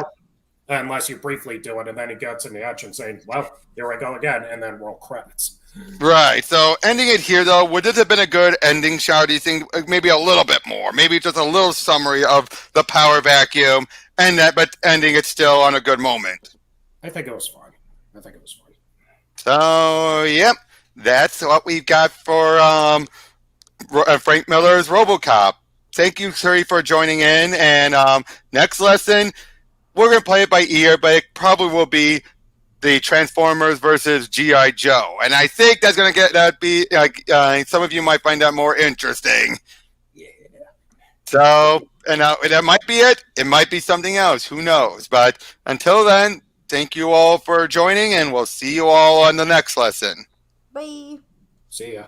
Unless you briefly do it, and then he gets in the action saying, well, here we go again, and then roll credits. Right. So ending it here, though, would this have been a good ending shot? Do you think maybe a little bit more? Maybe just a little summary of the power vacuum, but ending it still on a good moment. I think it was fine. So, yep, that's what we've got for Frank Miller's Robocop. Thank you, Suri, for joining in. And next lesson, we're going to play it by ear, but it probably will be the Transformers versus G.I. Joe. And I think that's going to be some of you might find that more interesting. Yeah. So, and that might be it. It might be something else. Who knows? But until then, thank you all for joining, and we'll see you all on the next lesson. Bye. See ya.